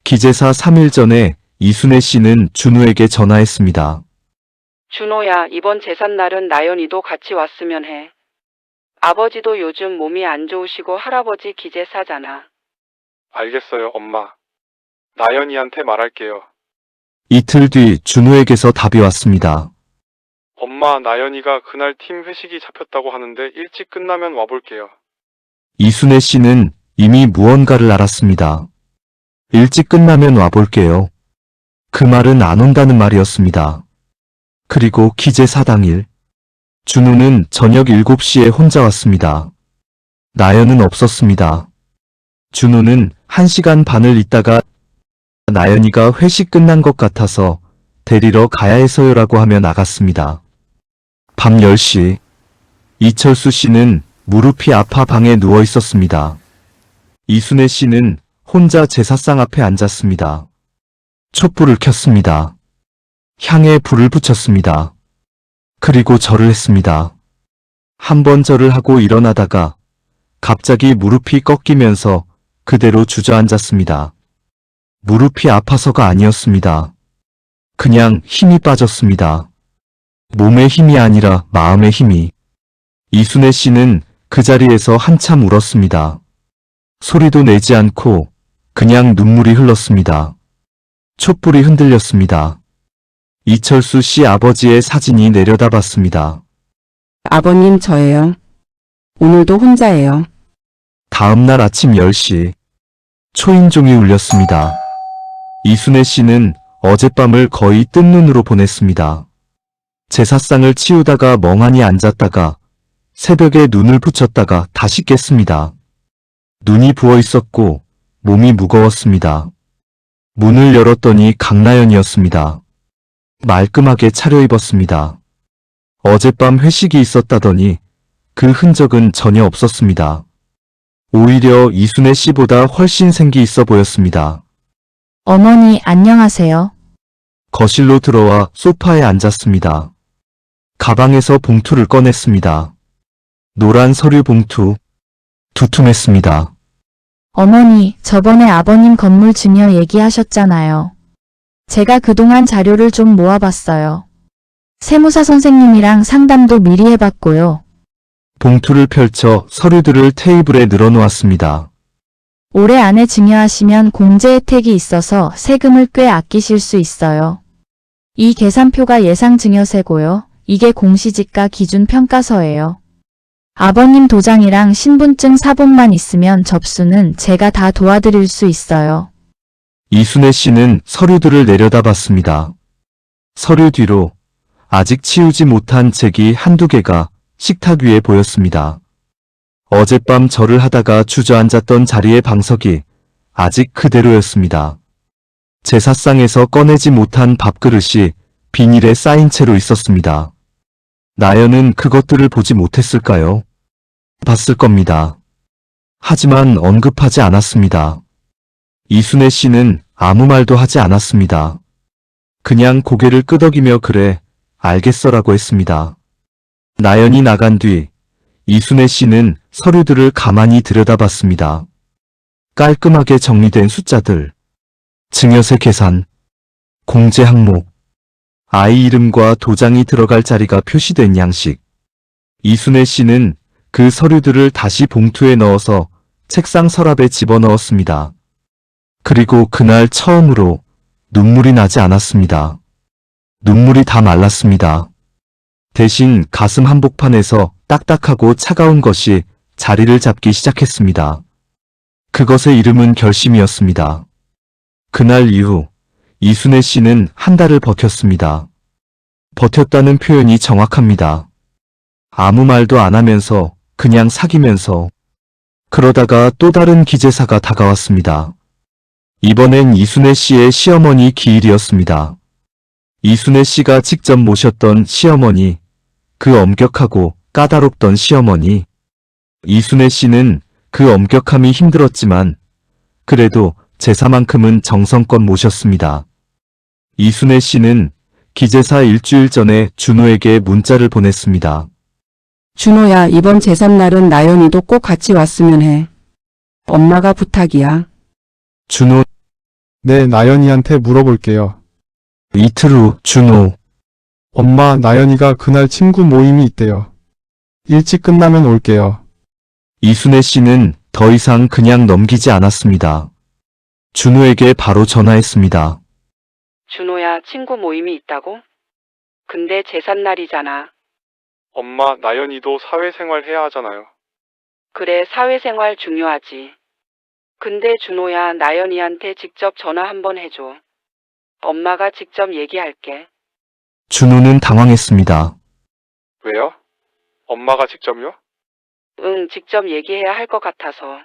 기재사 3일 전에 이순애 씨는 준우에게 전화했습니다. 준호야, 이번 제삿날은 나연이도 같이 왔으면 해. 아버지도 요즘 몸이 안 좋으시고 할아버지 기재사잖아. 알겠어요, 엄마. 나연이한테 말할게요. 이틀 뒤 준우에게서 답이 왔습니다. 엄마, 나연이가 그날 팀 회식이 잡혔다고 하는데 일찍 끝나면 와볼게요. 이순애 씨는 이미 무언가를 알았습니다. 일찍 끝나면 와볼게요. 그 말은 안 온다는 말이었습니다. 그리고 기재사 당일 준우는 저녁 7시에 혼자 왔습니다. 나연은 없었습니다. 준우는 1시간 반을 있다가 나연이가 회식 끝난 것 같아서 데리러 가야 해서요라고 하며 나갔습니다. 밤 10시 이철수 씨는 무릎이 아파 방에 누워 있었습니다. 이순애 씨는 혼자 제사상 앞에 앉았습니다. 촛불을 켰습니다. 향에 불을 붙였습니다. 그리고 절을 했습니다. 한 번 절을 하고 일어나다가 갑자기 무릎이 꺾이면서 그대로 주저앉았습니다. 무릎이 아파서가 아니었습니다. 그냥 힘이 빠졌습니다. 몸의 힘이 아니라 마음의 힘이. 이순애 씨는 그 자리에서 한참 울었습니다. 소리도 내지 않고 그냥 눈물이 흘렀습니다. 촛불이 흔들렸습니다. 이철수 씨 아버지의 사진이 내려다봤습니다. 아버님 저예요. 오늘도 혼자예요. 다음 날 아침 10시 초인종이 울렸습니다. 이순애 씨는 어젯밤을 거의 뜬 눈으로 보냈습니다. 제사상을 치우다가 멍하니 앉았다가 새벽에 눈을 붙였다가 다시 깼습니다. 눈이 부어 있었고 몸이 무거웠습니다. 문을 열었더니 강나연이었습니다. 말끔하게 차려입었습니다. 어젯밤 회식이 있었다더니 그 흔적은 전혀 없었습니다. 오히려 이순애 씨보다 훨씬 생기 있어 보였습니다. 어머니 안녕하세요. 거실로 들어와 소파에 앉았습니다. 가방에서 봉투를 꺼냈습니다. 노란 서류 봉투. 두툼했습니다. 어머니, 저번에 아버님 건물 증여 얘기하셨잖아요. 제가 그동안 자료를 좀 모아봤어요. 세무사 선생님이랑 상담도 미리 해봤고요. 봉투를 펼쳐 서류들을 테이블에 늘어놓았습니다. 올해 안에 증여하시면 공제 혜택이 있어서 세금을 꽤 아끼실 수 있어요. 이 계산표가 예상 증여세고요. 이게 공시지가 기준 평가서예요. 아버님 도장이랑 신분증 사본만 있으면 접수는 제가 다 도와드릴 수 있어요. 이순애 씨는 서류들을 내려다봤습니다. 서류 뒤로 아직 치우지 못한 책이 한두 개가 식탁 위에 보였습니다. 어젯밤 절을 하다가 주저앉았던 자리의 방석이 아직 그대로였습니다. 제사상에서 꺼내지 못한 밥그릇이 비닐에 쌓인 채로 있었습니다. 나연은 그것들을 보지 못했을까요? 봤을 겁니다. 하지만 언급하지 않았습니다. 이순애 씨는 아무 말도 하지 않았습니다. 그냥 고개를 끄덕이며 그래, 알겠어라고 했습니다. 나연이 나간 뒤 이순애 씨는 서류들을 가만히 들여다봤습니다. 깔끔하게 정리된 숫자들, 증여세 계산, 공제 항목, 아이 이름과 도장이 들어갈 자리가 표시된 양식. 이순애 씨는 그 서류들을 다시 봉투에 넣어서 책상 서랍에 집어넣었습니다. 그리고 그날 처음으로 눈물이 나지 않았습니다. 눈물이 다 말랐습니다. 대신 가슴 한복판에서 딱딱하고 차가운 것이 자리를 잡기 시작했습니다. 그것의 이름은 결심이었습니다. 그날 이후 이순애 씨는 한 달을 버텼습니다. 버텼다는 표현이 정확합니다. 아무 말도 안 하면서 그냥 사귀면서. 그러다가 또 다른 기재사가 다가왔습니다. 이번엔 이순애 씨의 시어머니 기일이었습니다. 이순애 씨가 직접 모셨던 시어머니, 그 엄격하고 까다롭던 시어머니. 이순애 씨는 그 엄격함이 힘들었지만 그래도 제사만큼은 정성껏 모셨습니다. 이순애 씨는 기재사 일주일 전에 준호에게 문자를 보냈습니다. 준호야, 이번 제삿날은 나연이도 꼭 같이 왔으면 해. 엄마가 부탁이야. 준호. 네, 나연이한테 물어볼게요. 이틀 후 준호. 엄마, 나연이가 그날 친구 모임이 있대요. 일찍 끝나면 올게요. 이순애 씨는 더 이상 그냥 넘기지 않았습니다. 준호에게 바로 전화했습니다. 준호야, 친구 모임이 있다고? 근데 제삿날이잖아. 엄마, 나연이도 사회생활 해야 하잖아요. 그래, 사회생활 중요하지. 근데 준호야, 나연이한테 직접 전화 한번 해줘. 엄마가 직접 얘기할게. 준호는 당황했습니다. 왜요? 엄마가 직접요? 응, 직접 얘기해야 할 것 같아서.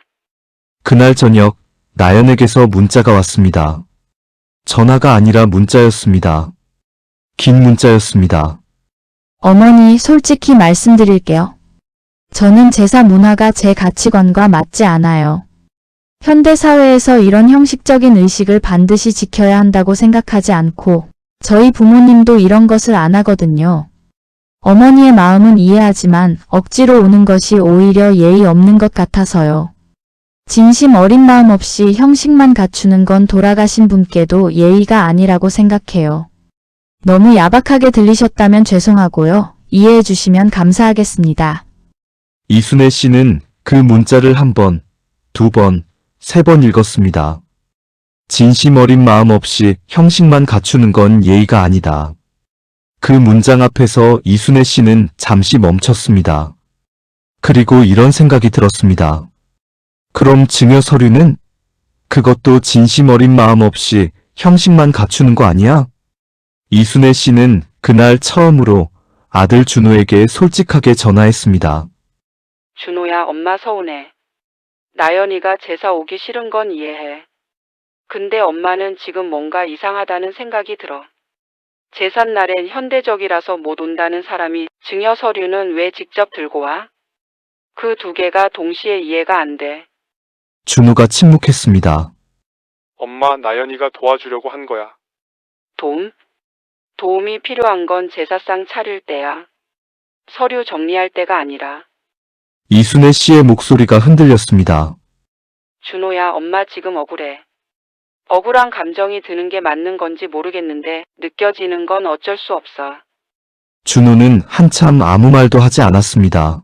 그날 저녁 나연에게서 문자가 왔습니다. 전화가 아니라 문자였습니다. 긴 문자였습니다. 어머니, 솔직히 말씀드릴게요. 저는 제사 문화가 제 가치관과 맞지 않아요. 현대사회에서 이런 형식적인 의식을 반드시 지켜야 한다고 생각하지 않고 저희 부모님도 이런 것을 안 하거든요. 어머니의 마음은 이해하지만 억지로 오는 것이 오히려 예의 없는 것 같아서요. 진심 어린 마음 없이 형식만 갖추는 건 돌아가신 분께도 예의가 아니라고 생각해요. 너무 야박하게 들리셨다면 죄송하고요. 이해해 주시면 감사하겠습니다. 이순애 씨는 그 문자를 한 번, 두 번, 세 번 읽었습니다. 진심 어린 마음 없이 형식만 갖추는 건 예의가 아니다. 그 문장 앞에서 이순애 씨는 잠시 멈췄습니다. 그리고 이런 생각이 들었습니다. 그럼 증여 서류는? 그것도 진심 어린 마음 없이 형식만 갖추는 거 아니야? 이순애 씨는 그날 처음으로 아들 준호에게 솔직하게 전화했습니다. 준호야, 엄마 서운해. 나연이가 제사 오기 싫은 건 이해해. 근데 엄마는 지금 뭔가 이상하다는 생각이 들어. 제삿날엔 현대적이라서 못 온다는 사람이 증여 서류는 왜 직접 들고 와? 그 두 개가 동시에 이해가 안 돼. 준호가 침묵했습니다. 엄마, 나연이가 도와주려고 한 거야. 도움? 도움이 필요한 건 제사상 차릴 때야. 서류 정리할 때가 아니라. 이순애 씨의 목소리가 흔들렸습니다. 준호야, 엄마 지금 억울해. 억울한 감정이 드는 게 맞는 건지 모르겠는데 느껴지는 건 어쩔 수 없어. 준호는 한참 아무 말도 하지 않았습니다.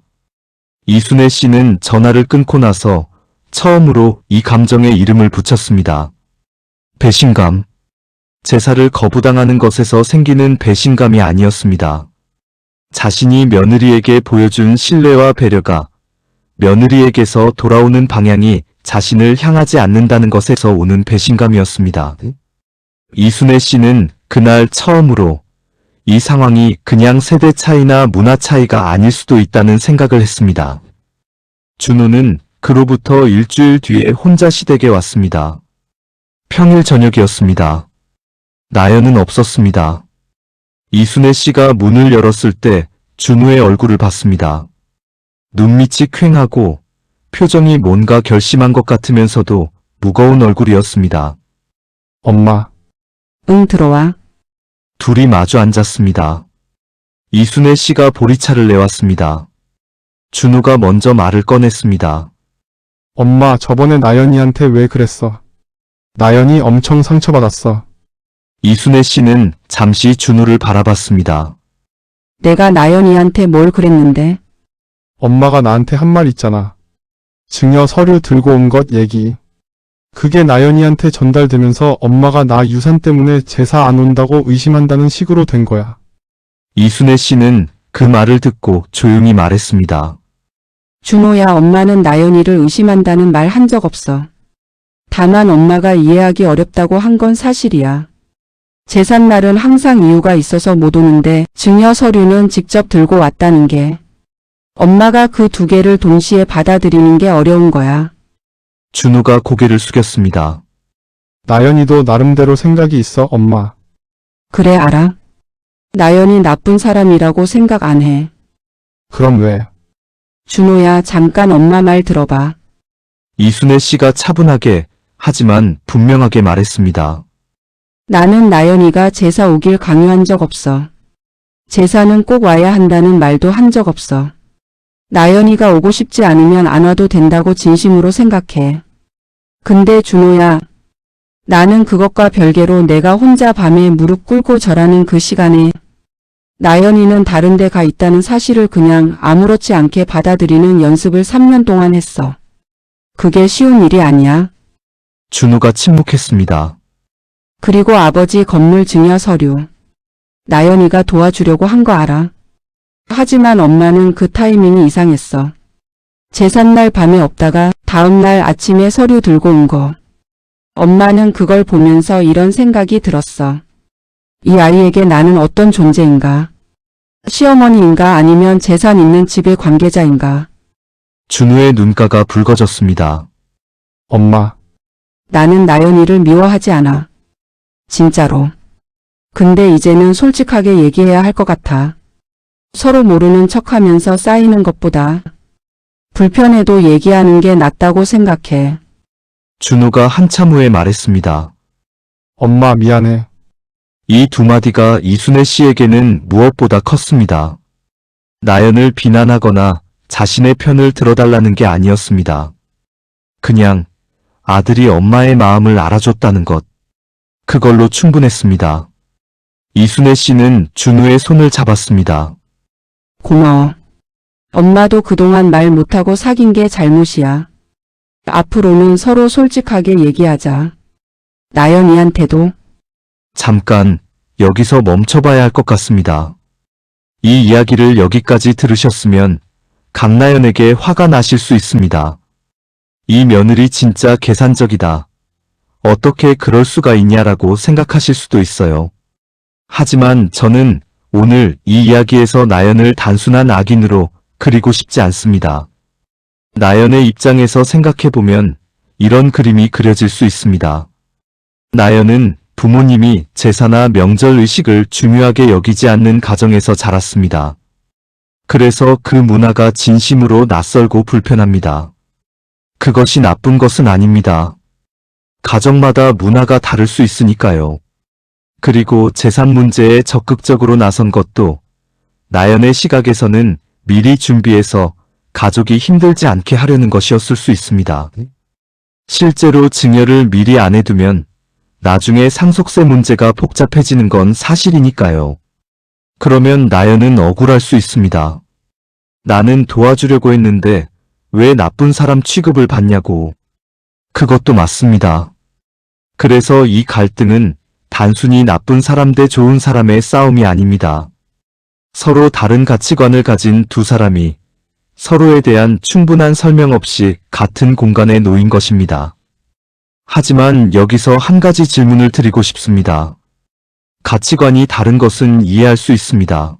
이순애 씨는 전화를 끊고 나서 처음으로 이 감정에 이름을 붙였습니다. 배신감. 제사를 거부당하는 것에서 생기는 배신감이 아니었습니다. 자신이 며느리에게 보여준 신뢰와 배려가 며느리에게서 돌아오는 방향이 자신을 향하지 않는다는 것에서 오는 배신감이었습니다. 이순애 씨는 그날 처음으로 이 상황이 그냥 세대 차이나 문화 차이가 아닐 수도 있다는 생각을 했습니다. 준호는 그로부터 일주일 뒤에 혼자 시댁에 왔습니다. 평일 저녁이었습니다. 나연은 없었습니다. 이순애 씨가 문을 열었을 때 준호의 얼굴을 봤습니다. 눈밑이 퀭하고 표정이 뭔가 결심한 것 같으면서도 무거운 얼굴이었습니다. 엄마, 응, 들어와. 둘이 마주 앉았습니다. 이순애 씨가 보리차를 내왔습니다. 준호가 먼저 말을 꺼냈습니다. 엄마, 저번에 나연이한테 왜 그랬어? 나연이 엄청 상처받았어. 이순애 씨는 잠시 준호를 바라봤습니다. 내가 나연이한테 뭘 그랬는데? 엄마가 나한테 한 말 있잖아. 증여 서류 들고 온 것 얘기. 그게 나연이한테 전달되면서 엄마가 나 유산 때문에 제사 안 온다고 의심한다는 식으로 된 거야. 이순애 씨는 그 말을 듣고 조용히 말했습니다. 준호야, 엄마는 나연이를 의심한다는 말 한 적 없어. 다만 엄마가 이해하기 어렵다고 한 건 사실이야. 제삿날은 항상 이유가 있어서 못 오는데 증여 서류는 직접 들고 왔다는 게 엄마가 그 두 개를 동시에 받아들이는 게 어려운 거야. 준호가 고개를 숙였습니다. 나연이도 나름대로 생각이 있어, 엄마. 그래, 알아. 나연이 나쁜 사람이라고 생각 안 해. 그럼 왜? 준호야, 잠깐 엄마 말 들어봐. 이순애 씨가 차분하게 하지만 분명하게 말했습니다. 나는 나연이가 제사 오길 강요한 적 없어. 제사는 꼭 와야 한다는 말도 한 적 없어. 나연이가 오고 싶지 않으면 안 와도 된다고 진심으로 생각해. 근데 준호야, 나는 그것과 별개로 내가 혼자 밤에 무릎 꿇고 절하는 그 시간에 나연이는 다른 데 가 있다는 사실을 그냥 아무렇지 않게 받아들이는 연습을 3년 동안 했어. 그게 쉬운 일이 아니야. 준호가 침묵했습니다. 그리고 아버지 건물 증여 서류. 나연이가 도와주려고 한 거 알아. 하지만 엄마는 그 타이밍이 이상했어. 제삿날 밤에 없다가 다음날 아침에 서류 들고 온 거. 엄마는 그걸 보면서 이런 생각이 들었어. 이 아이에게 나는 어떤 존재인가? 시어머니인가 아니면 재산 있는 집의 관계자인가? 준호의 눈가가 붉어졌습니다. 엄마, 나는 나연이를 미워하지 않아. 진짜로. 근데 이제는 솔직하게 얘기해야 할 것 같아. 서로 모르는 척하면서 쌓이는 것보다 불편해도 얘기하는 게 낫다고 생각해. 준호가 한참 후에 말했습니다. 엄마 미안해. 이 두 마디가 이순애 씨에게는 무엇보다 컸습니다. 나연을 비난하거나 자신의 편을 들어달라는 게 아니었습니다. 그냥 아들이 엄마의 마음을 알아줬다는 것. 그걸로 충분했습니다. 이순애 씨는 준우의 손을 잡았습니다. 고마워. 엄마도 그동안 말 못하고 사귄 게 잘못이야. 앞으로는 서로 솔직하게 얘기하자. 나연이한테도. 잠깐 여기서 멈춰봐야 할 것 같습니다. 이 이야기를 여기까지 들으셨으면 강나연에게 화가 나실 수 있습니다. 이 며느리 진짜 계산적이다. 어떻게 그럴 수가 있냐라고 생각하실 수도 있어요. 하지만 저는 오늘 이 이야기에서 나연을 단순한 악인으로 그리고 싶지 않습니다. 나연의 입장에서 생각해보면 이런 그림이 그려질 수 있습니다. 나연은 부모님이 제사나 명절 의식을 중요하게 여기지 않는 가정에서 자랐습니다. 그래서 그 문화가 진심으로 낯설고 불편합니다. 그것이 나쁜 것은 아닙니다. 가정마다 문화가 다를 수 있으니까요. 그리고 재산 문제에 적극적으로 나선 것도 나연의 시각에서는 미리 준비해서 가족이 힘들지 않게 하려는 것이었을 수 있습니다. 실제로 증여를 미리 안 해두면 나중에 상속세 문제가 복잡해지는 건 사실이니까요. 그러면 나연은 억울할 수 있습니다. 나는 도와주려고 했는데 왜 나쁜 사람 취급을 받냐고. 그것도 맞습니다. 그래서 이 갈등은 단순히 나쁜 사람 대 좋은 사람의 싸움이 아닙니다. 서로 다른 가치관을 가진 두 사람이 서로에 대한 충분한 설명 없이 같은 공간에 놓인 것입니다. 하지만 여기서 한 가지 질문을 드리고 싶습니다. 가치관이 다른 것은 이해할 수 있습니다.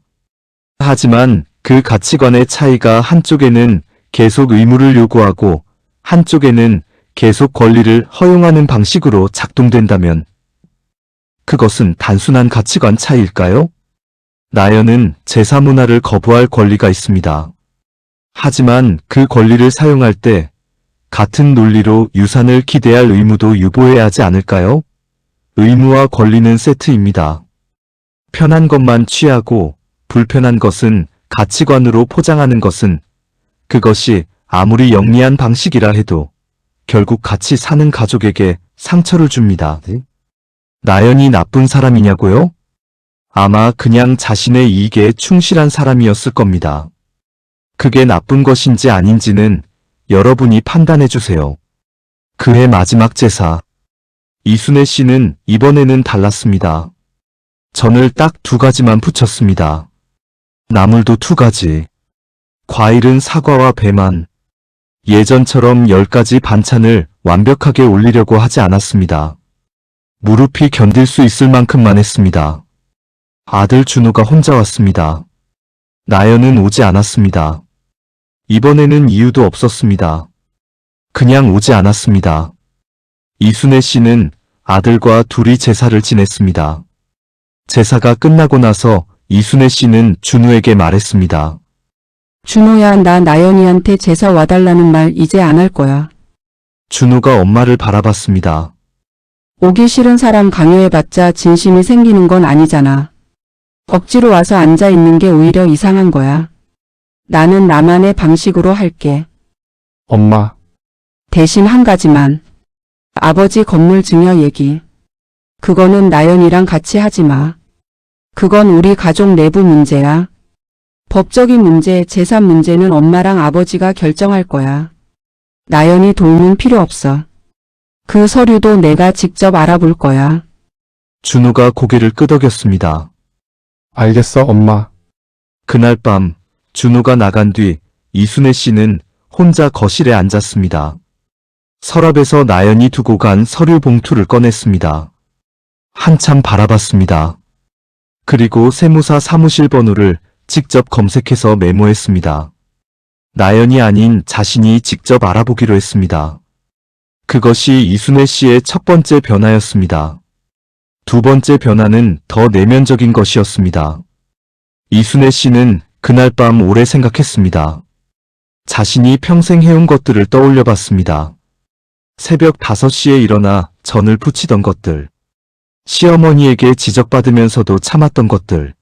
하지만 그 가치관의 차이가 한쪽에는 계속 의무를 요구하고 한쪽에는 계속 권리를 허용하는 방식으로 작동된다면 그것은 단순한 가치관 차이일까요? 나연은 제사 문화를 거부할 권리가 있습니다. 하지만 그 권리를 사용할 때 같은 논리로 유산을 기대할 의무도 유보해야 하지 않을까요? 의무와 권리는 세트입니다. 편한 것만 취하고 불편한 것은 가치관으로 포장하는 것은 그것이 아무리 영리한 방식이라 해도 결국 같이 사는 가족에게 상처를 줍니다. 나연이 나쁜 사람이냐고요? 아마 그냥 자신의 이익에 충실한 사람이었을 겁니다. 그게 나쁜 것인지 아닌지는 여러분이 판단해 주세요. 그해 마지막 제사. 이순애 씨는 이번에는 달랐습니다. 전을 딱 2가지만 붙였습니다. 나물도 2가지. 과일은 사과와 배만. 예전처럼 10가지 반찬을 완벽하게 올리려고 하지 않았습니다. 무릎이 견딜 수 있을 만큼만 했습니다. 아들 준우가 혼자 왔습니다. 나연은 오지 않았습니다. 이번에는 이유도 없었습니다. 그냥 오지 않았습니다. 이순애 씨는 아들과 둘이 제사를 지냈습니다. 제사가 끝나고 나서 이순애 씨는 준우에게 말했습니다. 준호야, 나 나연이한테 제사 와달라는 말 이제 안 할 거야. 준우가 엄마를 바라봤습니다. 오기 싫은 사람 강요해봤자 진심이 생기는 건 아니잖아. 억지로 와서 앉아있는 게 오히려 이상한 거야. 나는 나만의 방식으로 할게. 엄마, 대신 한 가지만. 아버지 건물 증여 얘기. 그거는 나연이랑 같이 하지 마. 그건 우리 가족 내부 문제야. 법적인 문제, 재산 문제는 엄마랑 아버지가 결정할 거야. 나연이 도움은 필요 없어. 그 서류도 내가 직접 알아볼 거야. 준우가 고개를 끄덕였습니다. 알겠어, 엄마. 그날 밤 준우가 나간 뒤 이순애 씨는 혼자 거실에 앉았습니다. 서랍에서 나연이 두고 간 서류 봉투를 꺼냈습니다. 한참 바라봤습니다. 그리고 세무사 사무실 번호를 직접 검색해서 메모했습니다. 나연이 아닌 자신이 직접 알아보기로 했습니다. 그것이 이순애 씨의 첫 번째 변화였습니다. 2번째 변화는 더 내면적인 것이었습니다. 이순애 씨는 그날 밤 오래 생각했습니다. 자신이 평생 해온 것들을 떠올려 봤습니다. 새벽 5시에 일어나 전을 부치던 것들. 시어머니에게 지적받으면서도 참았던 것들.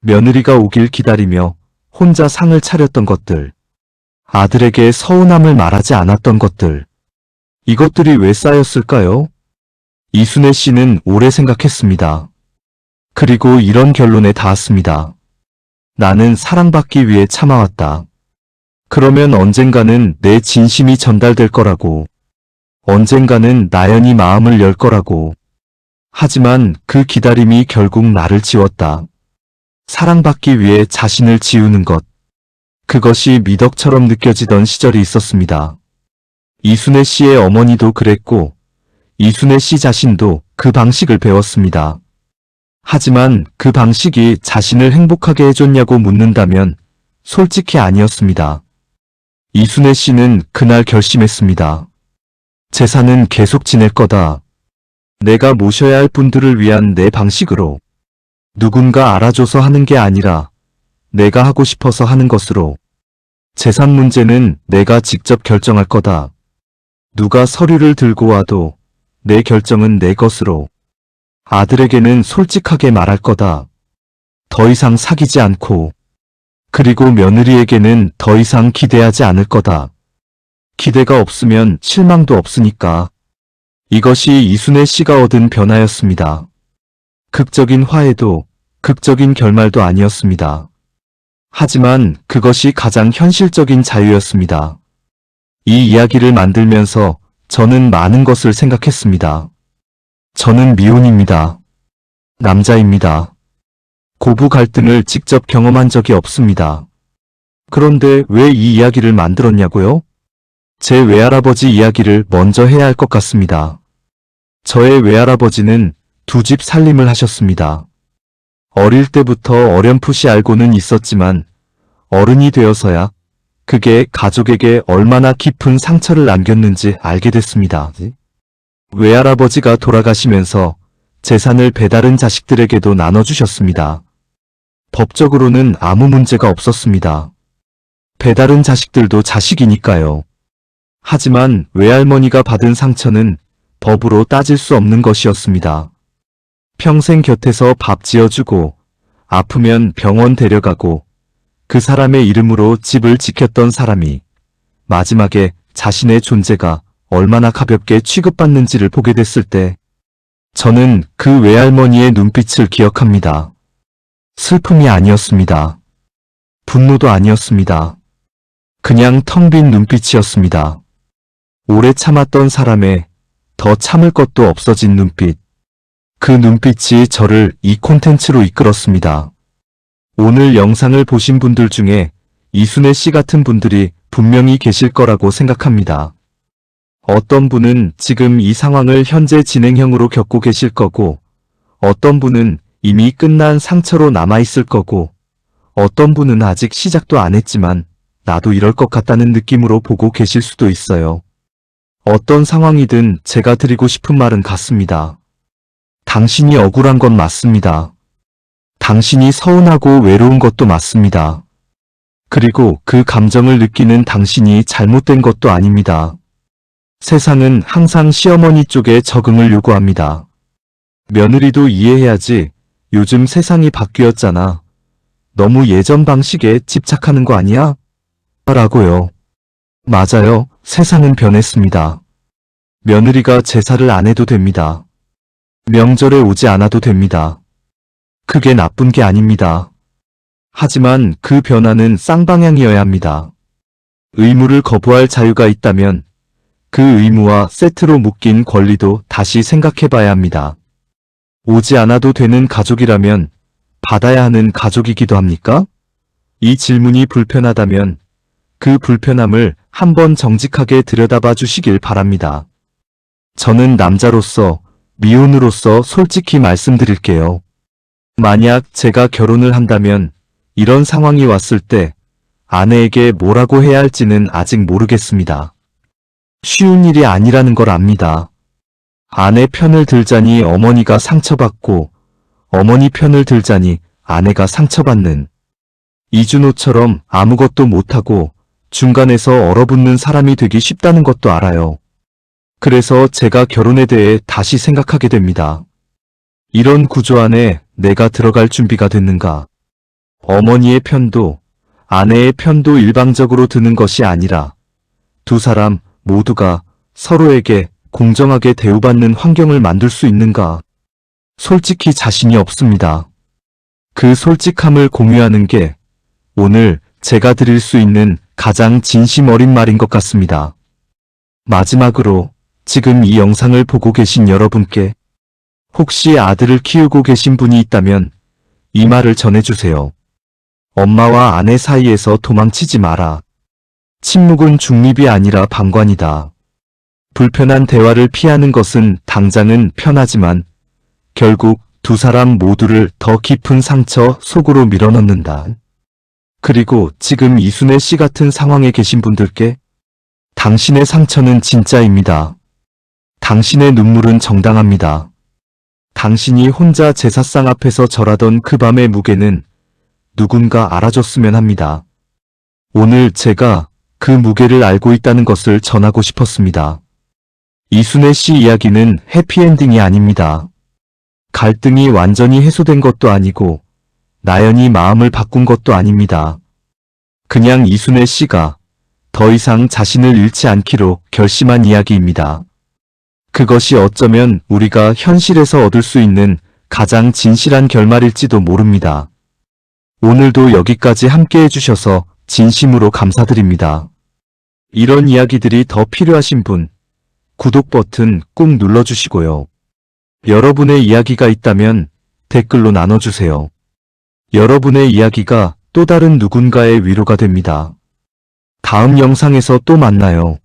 며느리가 오길 기다리며 혼자 상을 차렸던 것들. 아들에게 서운함을 말하지 않았던 것들. 이것들이 왜 쌓였을까요? 이순애 씨는 오래 생각했습니다. 그리고 이런 결론에 닿았습니다. 나는 사랑받기 위해 참아왔다. 그러면 언젠가는 내 진심이 전달될 거라고. 언젠가는 나연이 마음을 열 거라고. 하지만 그 기다림이 결국 나를 지웠다. 사랑받기 위해 자신을 지우는 것. 그것이 미덕처럼 느껴지던 시절이 있었습니다. 이순애 씨의 어머니도 그랬고, 이순애 씨 자신도 그 방식을 배웠습니다. 하지만 그 방식이 자신을 행복하게 해줬냐고 묻는다면 솔직히 아니었습니다. 이순애 씨는 그날 결심했습니다. 재산은 계속 지낼 거다. 내가 모셔야 할 분들을 위한 내 방식으로. 누군가 알아줘서 하는 게 아니라 내가 하고 싶어서 하는 것으로. 재산 문제는 내가 직접 결정할 거다. 누가 서류를 들고 와도 내 결정은 내 것으로. 아들에게는 솔직하게 말할 거다. 더 이상 사귀지 않고. 그리고 며느리에게는 더 이상 기대하지 않을 거다. 기대가 없으면 실망도 없으니까. 이것이 이순애 씨가 얻은 변화였습니다. 극적인 화해도 극적인 결말도 아니었습니다. 하지만 그것이 가장 현실적인 자유였습니다. 이 이야기를 만들면서 저는 많은 것을 생각했습니다. 저는 미혼입니다. 남자입니다. 고부 갈등을 직접 경험한 적이 없습니다. 그런데 왜 이 이야기를 만들었냐고요? 제 외할아버지 이야기를 먼저 해야 할 것 같습니다. 저의 외할아버지는 2집 살림을 하셨습니다. 어릴 때부터 어렴풋이 알고는 있었지만 어른이 되어서야 그게 가족에게 얼마나 깊은 상처를 남겼는지 알게 됐습니다. 외할아버지가 돌아가시면서 재산을 배다른 자식들에게도 나눠주셨습니다. 법적으로는 아무 문제가 없었습니다. 배다른 자식들도 자식이니까요. 하지만 외할머니가 받은 상처는 법으로 따질 수 없는 것이었습니다. 평생 곁에서 밥 지어주고 아프면 병원 데려가고 그 사람의 이름으로 집을 지켰던 사람이 마지막에 자신의 존재가 얼마나 가볍게 취급받는지를 보게 됐을 때 저는 그 외할머니의 눈빛을 기억합니다. 슬픔이 아니었습니다. 분노도 아니었습니다. 그냥 텅 빈 눈빛이었습니다. 오래 참았던 사람의 더 참을 것도 없어진 눈빛. 그 눈빛이 저를 이 콘텐츠로 이끌었습니다. 오늘 영상을 보신 분들 중에 이순애 씨 같은 분들이 분명히 계실 거라고 생각합니다. 어떤 분은 지금 이 상황을 현재 진행형으로 겪고 계실 거고, 어떤 분은 이미 끝난 상처로 남아있을 거고, 어떤 분은 아직 시작도 안 했지만 나도 이럴 것 같다는 느낌으로 보고 계실 수도 있어요. 어떤 상황이든 제가 드리고 싶은 말은 같습니다. 당신이 억울한 건 맞습니다. 당신이 서운하고 외로운 것도 맞습니다. 그리고 그 감정을 느끼는 당신이 잘못된 것도 아닙니다. 세상은 항상 시어머니 쪽에 적응을 요구합니다. 며느리도 이해해야지. 요즘 세상이 바뀌었잖아. 너무 예전 방식에 집착하는 거 아니야? 라고요. 맞아요. 세상은 변했습니다. 며느리가 제사를 안 해도 됩니다. 명절에 오지 않아도 됩니다. 그게 나쁜 게 아닙니다. 하지만 그 변화는 쌍방향이어야 합니다. 의무를 거부할 자유가 있다면 그 의무와 세트로 묶인 권리도 다시 생각해봐야 합니다. 오지 않아도 되는 가족이라면 받아야 하는 가족이기도 합니까? 이 질문이 불편하다면 그 불편함을 한번 정직하게 들여다봐 주시길 바랍니다. 저는 남자로서, 미혼으로서 솔직히 말씀드릴게요. 만약 제가 결혼을 한다면 이런 상황이 왔을 때 아내에게 뭐라고 해야 할지는 아직 모르겠습니다. 쉬운 일이 아니라는 걸 압니다. 아내 편을 들자니 어머니가 상처받고 어머니 편을 들자니 아내가 상처받는 이준호처럼 아무것도 못하고 중간에서 얼어붙는 사람이 되기 쉽다는 것도 알아요. 그래서 제가 결혼에 대해 다시 생각하게 됩니다. 이런 구조 안에 내가 들어갈 준비가 됐는가? 어머니의 편도 아내의 편도 일방적으로 드는 것이 아니라 두 사람 모두가 서로에게 공정하게 대우받는 환경을 만들 수 있는가? 솔직히 자신이 없습니다. 그 솔직함을 공유하는 게 오늘 제가 드릴 수 있는 가장 진심 어린 말인 것 같습니다. 마지막으로 지금 이 영상을 보고 계신 여러분께 혹시 아들을 키우고 계신 분이 있다면 이 말을 전해주세요. 엄마와 아내 사이에서 도망치지 마라. 침묵은 중립이 아니라 방관이다. 불편한 대화를 피하는 것은 당장은 편하지만 결국 두 사람 모두를 더 깊은 상처 속으로 밀어넣는다. 그리고 지금 이순애 씨 같은 상황에 계신 분들께 당신의 상처는 진짜입니다. 당신의 눈물은 정당합니다. 당신이 혼자 제사상 앞에서 절하던 그 밤의 무게는 누군가 알아줬으면 합니다. 오늘 제가 그 무게를 알고 있다는 것을 전하고 싶었습니다. 이순애 씨 이야기는 해피엔딩이 아닙니다. 갈등이 완전히 해소된 것도 아니고 나연이 마음을 바꾼 것도 아닙니다. 그냥 이순애 씨가 더 이상 자신을 잃지 않기로 결심한 이야기입니다. 그것이 어쩌면 우리가 현실에서 얻을 수 있는 가장 진실한 결말일지도 모릅니다. 오늘도 여기까지 함께 해주셔서 진심으로 감사드립니다. 이런 이야기들이 더 필요하신 분, 구독 버튼 꾹 눌러주시고요. 여러분의 이야기가 있다면 댓글로 나눠주세요. 여러분의 이야기가 또 다른 누군가의 위로가 됩니다. 다음 영상에서 또 만나요.